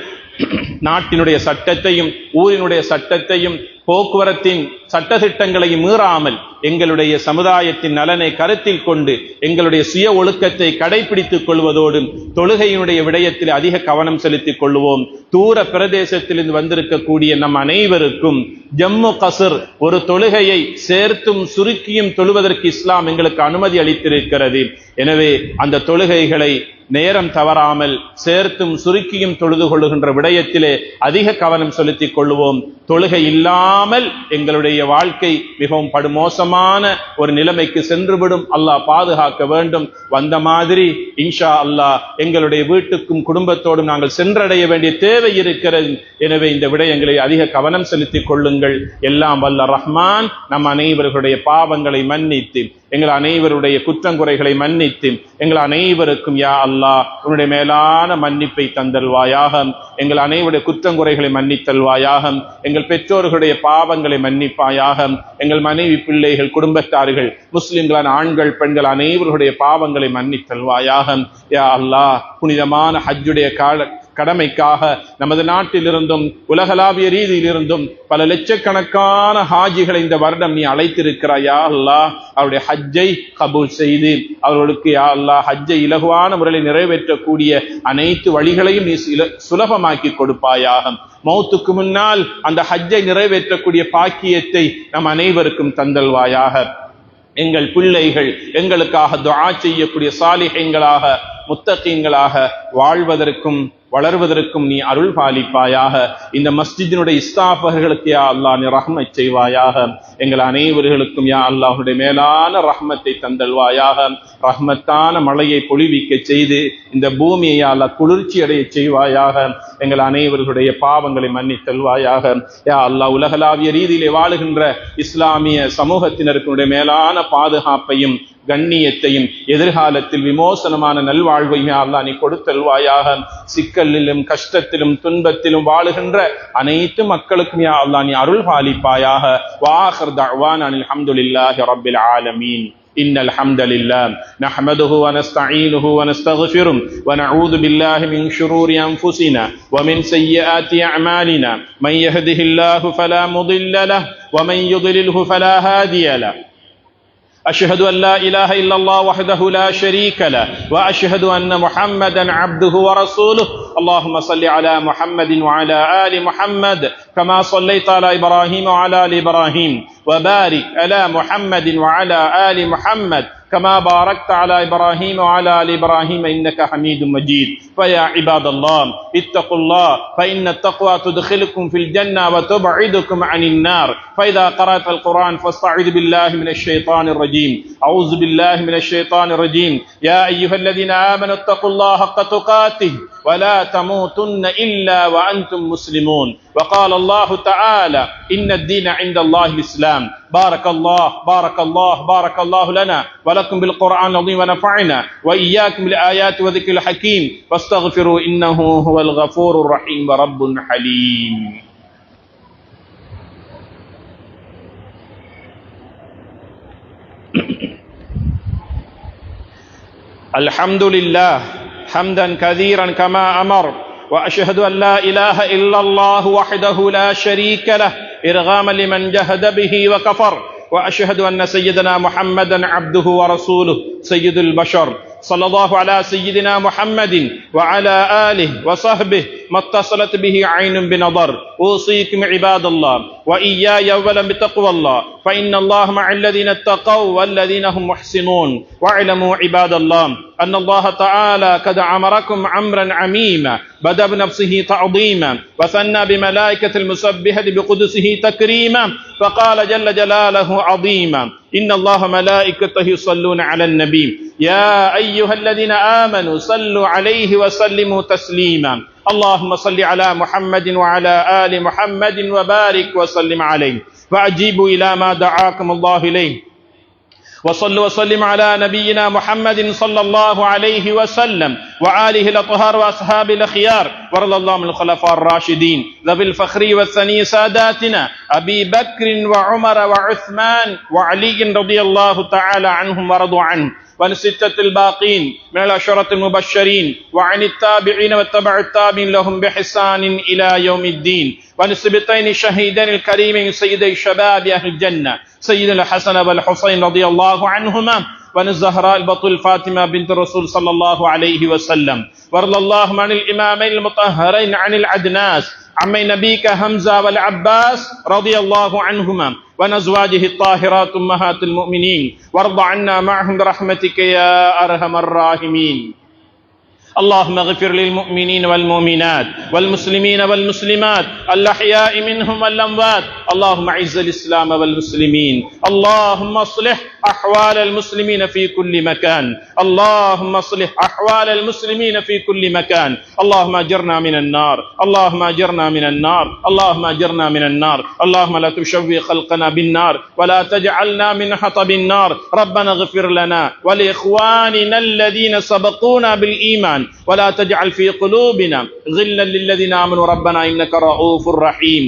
நாட்டினுடைய சட்டத்தையும் ஊரினுடைய சட்டத்தையும் போக்குவரத்தின் சட்டதிட்டங்களையும் மீறாமல் எங்களுடைய சமுதாயத்தின் நலனை கருத்தில் கொண்டு எங்களுடைய சுய ஒழுக்கத்தை கடைபிடித்துக் கொள்வதோடு தொழுகையினுடைய விடயத்தில் அதிக கவனம் செலுத்திக் கொள்வோம். தூர பிரதேசத்திலிருந்து வந்திருக்கக்கூடிய நம் அனைவருக்கும் ஜம்மு கஸ்ர் ஒரு தொழுகையை சேர்த்தும் சுருக்கியும் தொழுவதற்கு இஸ்லாம் எங்களுக்கு அனுமதி அளித்திருக்கிறது. எனவே அந்த தொழுகைகளை நேரம் தவறாமல் சேர்த்தும் சுருக்கியும் தொழுது கொள்ளுகின்ற விடயத்திலே அதிக கவனம் செலுத்திக் கொள்வோம். தொழுகை இல்லாமல் எங்களுடைய வாழ்க்கை மிகவும் படுமோசமான ஒரு நிலைமைக்கு சென்றுவிடும். அல்லாஹ் பாதுகாக்க வேண்டும். வந்த மாதிரி இன்ஷா அல்லாஹ் எங்களுடைய வீட்டுக்கும் குடும்பத்தோடும் நாங்கள் சென்றடைய வேண்டிய தேவை இருக்கிறது. எனவே இந்த விடயங்களை அதிக கவனம் செலுத்திக் கொள்ளுங்கள். எல்லாம் வல்ல ரஹ்மான் நம் அனைவர்களுடைய பாவங்களை மன்னித்து, எங்கள் அனைவருடைய குற்றங்குறைகளை மன்னித்து, எங்கள் அனைவருக்கும் யா அல்லாஹ் உன்னுடைய மேலான மன்னிப்பை தந்தல்வாயாக. எங்கள் அனைவருடைய குற்றங்குறைகளை மன்னித்தல்வாயாக. எங்கள் பெற்றோர்களுடைய பாவங்களை மன்னிப்பாயாக. எங்கள் மனைவி, பிள்ளைகள், குடும்பத்தார்கள், முஸ்லிம்களான ஆண்கள், பெண்கள் அனைவருடைய பாவங்களை மன்னித்தல்வாயாக. யா அல்லாஹ் புனிதமான ஹஜ்ஜுடைய கடமைக்காக நமது நாட்டிலிருந்தும் உலகளாவிய ரீதியிலிருந்தும் பல லட்சக்கணக்கான ஹாஜிகளை இந்த வருடம் நீ அழைத்திருக்கிறாய். யா அல்லாஹ் அவருடைய ஹஜ்ஜை கபூல் செய்து அவர்களுக்கு யா அல்லாஹ் ஹஜ்ஜை இலகுவான முறையில் நிறைவேற்றக்கூடிய அனைத்து வழிகளையும் நீ சுலபமாக்கி கொடுப்பாயாக. மௌத்துக்கு முன்னால் அந்த ஹஜ்ஜை நிறைவேற்றக்கூடிய பாக்கியத்தை நம் அனைவருக்கும் தந்தல்வாயாக. எங்கள் பிள்ளைகள் எங்களுக்காக துஆ செய்யக்கூடிய சாலிஹீன்களாக, முத்தகீன்களாக வாழ்வதற்கும் வளர்வதற்கும் நீ அருள் பாலிப்பாயாக. இந்த மஸ்ஜிதினுடைய இஸ்தாஃபர்களுக்கு யா அல்லாஹ் நீ ரஹ்மத் செய்வாயாக. எங்கள் அனைவர்களுக்கும் யா அல்லாஹ்வுடைய மேலான ரஹ்மத்தை தந்தல்வாயாக. ரஹ்மத்தான மழையை பொழிவிக்க செய்து இந்த பூமியை யா அல்லாஹ் குளிர்ச்சி அடைய செய்வாயாக. எங்கள் அனைவர்களுடைய பாவங்களை மன்னித்தல்வாயாக. யா அல்லாஹ் உலகளாவிய ரீதியிலே வாழுகின்ற இஸ்லாமிய சமூகத்தினருக்கு மேலான பாதுகாப்பையும் கண்ணியத்தையும் எதிர்காலத்தில் விமோசனமான நல்வாழ்வையும் அல்லாஹ் நீ கொடுத்தல்வாயாக. சிக்கலிலும் கஷ்டத்திலும் துன்பத்திலும் வாழுகின்ற அனைத்து மக்களுக்கும் யா அல்லாஹ் நீ அருள் பாலிப்பாயாக. வாஹிர் தஅவானா அல்ஹம்துலில்லாஹி ரப்பில் ஆலமீன். إن الحمد لله نحمده ونستعينه ونستغفره ونعوذ بالله من شرور أنفسنا ومن سيئات أعمالنا من يهده الله فلا مضل له ومن يضلله فلا هادي له. أشهد أن لا إله إلا الله وحده لا شريك له وأشهد أن محمدا عبده ورسوله. اللهم صل على محمد وعلى آل محمد كما صليت على إبراهيم وعلى آل إبراهيم وبارك على محمد وعلى آل محمد كما باركت على إبراهيم وعلى آل إبراهيم إنك حميد مجيد. فيا عباد الله اتقوا الله فإن التقوى تدخلكم في الجنة وتبعدكم عن النار. فإذا قرأت القرآن فاستعذ بالله من الشيطان الرجيم. أعوذ بالله من الشيطان الرجيم. يا أيها الذين آمنوا اتقوا الله حق تقاته ولا تموتن إلا وأنتم مسلمون. وقال الله تعالى إن الدين عند الله الإسلام. بارك الله لنا ولكم بالقرآن العظيم ونفعنا وإياكم بالآيات وذكر الحكيم واستغفروا إنه هو الغفور الرحيم ورب حليم. الحمد لله حمدا كثيرا كما أمر وأشهد أن لا إله إلا الله وحده لا شريك له إرغاما لمن جهد به وكفر. وأشهد أن سيدنا محمدا عبده ورسوله سيد البشر. صلى الله على سيدنا محمد وعلى آله وصحبه ما اتصلت به عين بنظر. أوصيكم عباد الله وإياي أولا بتقوى الله فإن الله مع الذين اتقوا والذين هم محسنون. واعلموا عباد الله أن الله تعالى قد أمركم أمرا عميما بدأ بنفسه تعظيما وثنى بملائكة المسبحة بقدسه تكريما فقال جل جلاله عظيما إن الله ملائكته يصلون على النبي يا أيها الذين آمنوا صلوا عليه وسلموا تسليما. اللهم صل على محمد وعلى آل محمد وبارك وسلم عليه فأجيبوا إلى ما دعاكم الله إليه وصلوا وسلم على نبينا محمد صلى الله عليه وسلم وآله الأطهار وأصحابه الأخيار ورضي الله عن الخلفاء الراشدين ذوي الفخر والثني ساداتنا أبي بكر وعمر وعثمان وعلي رضي الله تعالى عنهم ورضوا عنه وعن الستة الباقين من العشرة المبشرين وعن التابعين واتبع التابعين لهم بإحسان إلى يوم الدين وعن السبطين الشهيدين الكريمين سيدي شباب أهل الجنة سيدنا الحسن والحسين رضي الله عنهما وعن الزهراء البطول فاطمة بنت الرسول صلى الله عليه وسلم وارض اللهم عن الإمامين المطهرين عن العدناس عمي نبيك حمزة والعباس رضي الله عنهما وعن أزواجه الطاهرات أمهات المؤمنين وارض عنا معهم برحمتك يا أرحم الراحمين. اللهم اغفر للمؤمنين والمؤمنات والمسلمين والمسلمات الأحياء منهم والأموات. اللهم اعز الإسلام والمسلمين. اللهم اصلح أحوال المسلمين في كل مكان. اللهم اصلح أحوال المسلمين في كل مكان. اللهم أجرنا من النار. اللهم أجرنا من النار. اللهم أجرنا من النار. اللهم لا تشوي خلقنا بالنار ولا تجعلنا من حطب النار. ربنا اغفر لنا ولإخواننا الذين سبقونا بالإيمان ولا تجعل في قلوبنا غلا للذين آمنوا ربنا إنك رؤوف رحيم.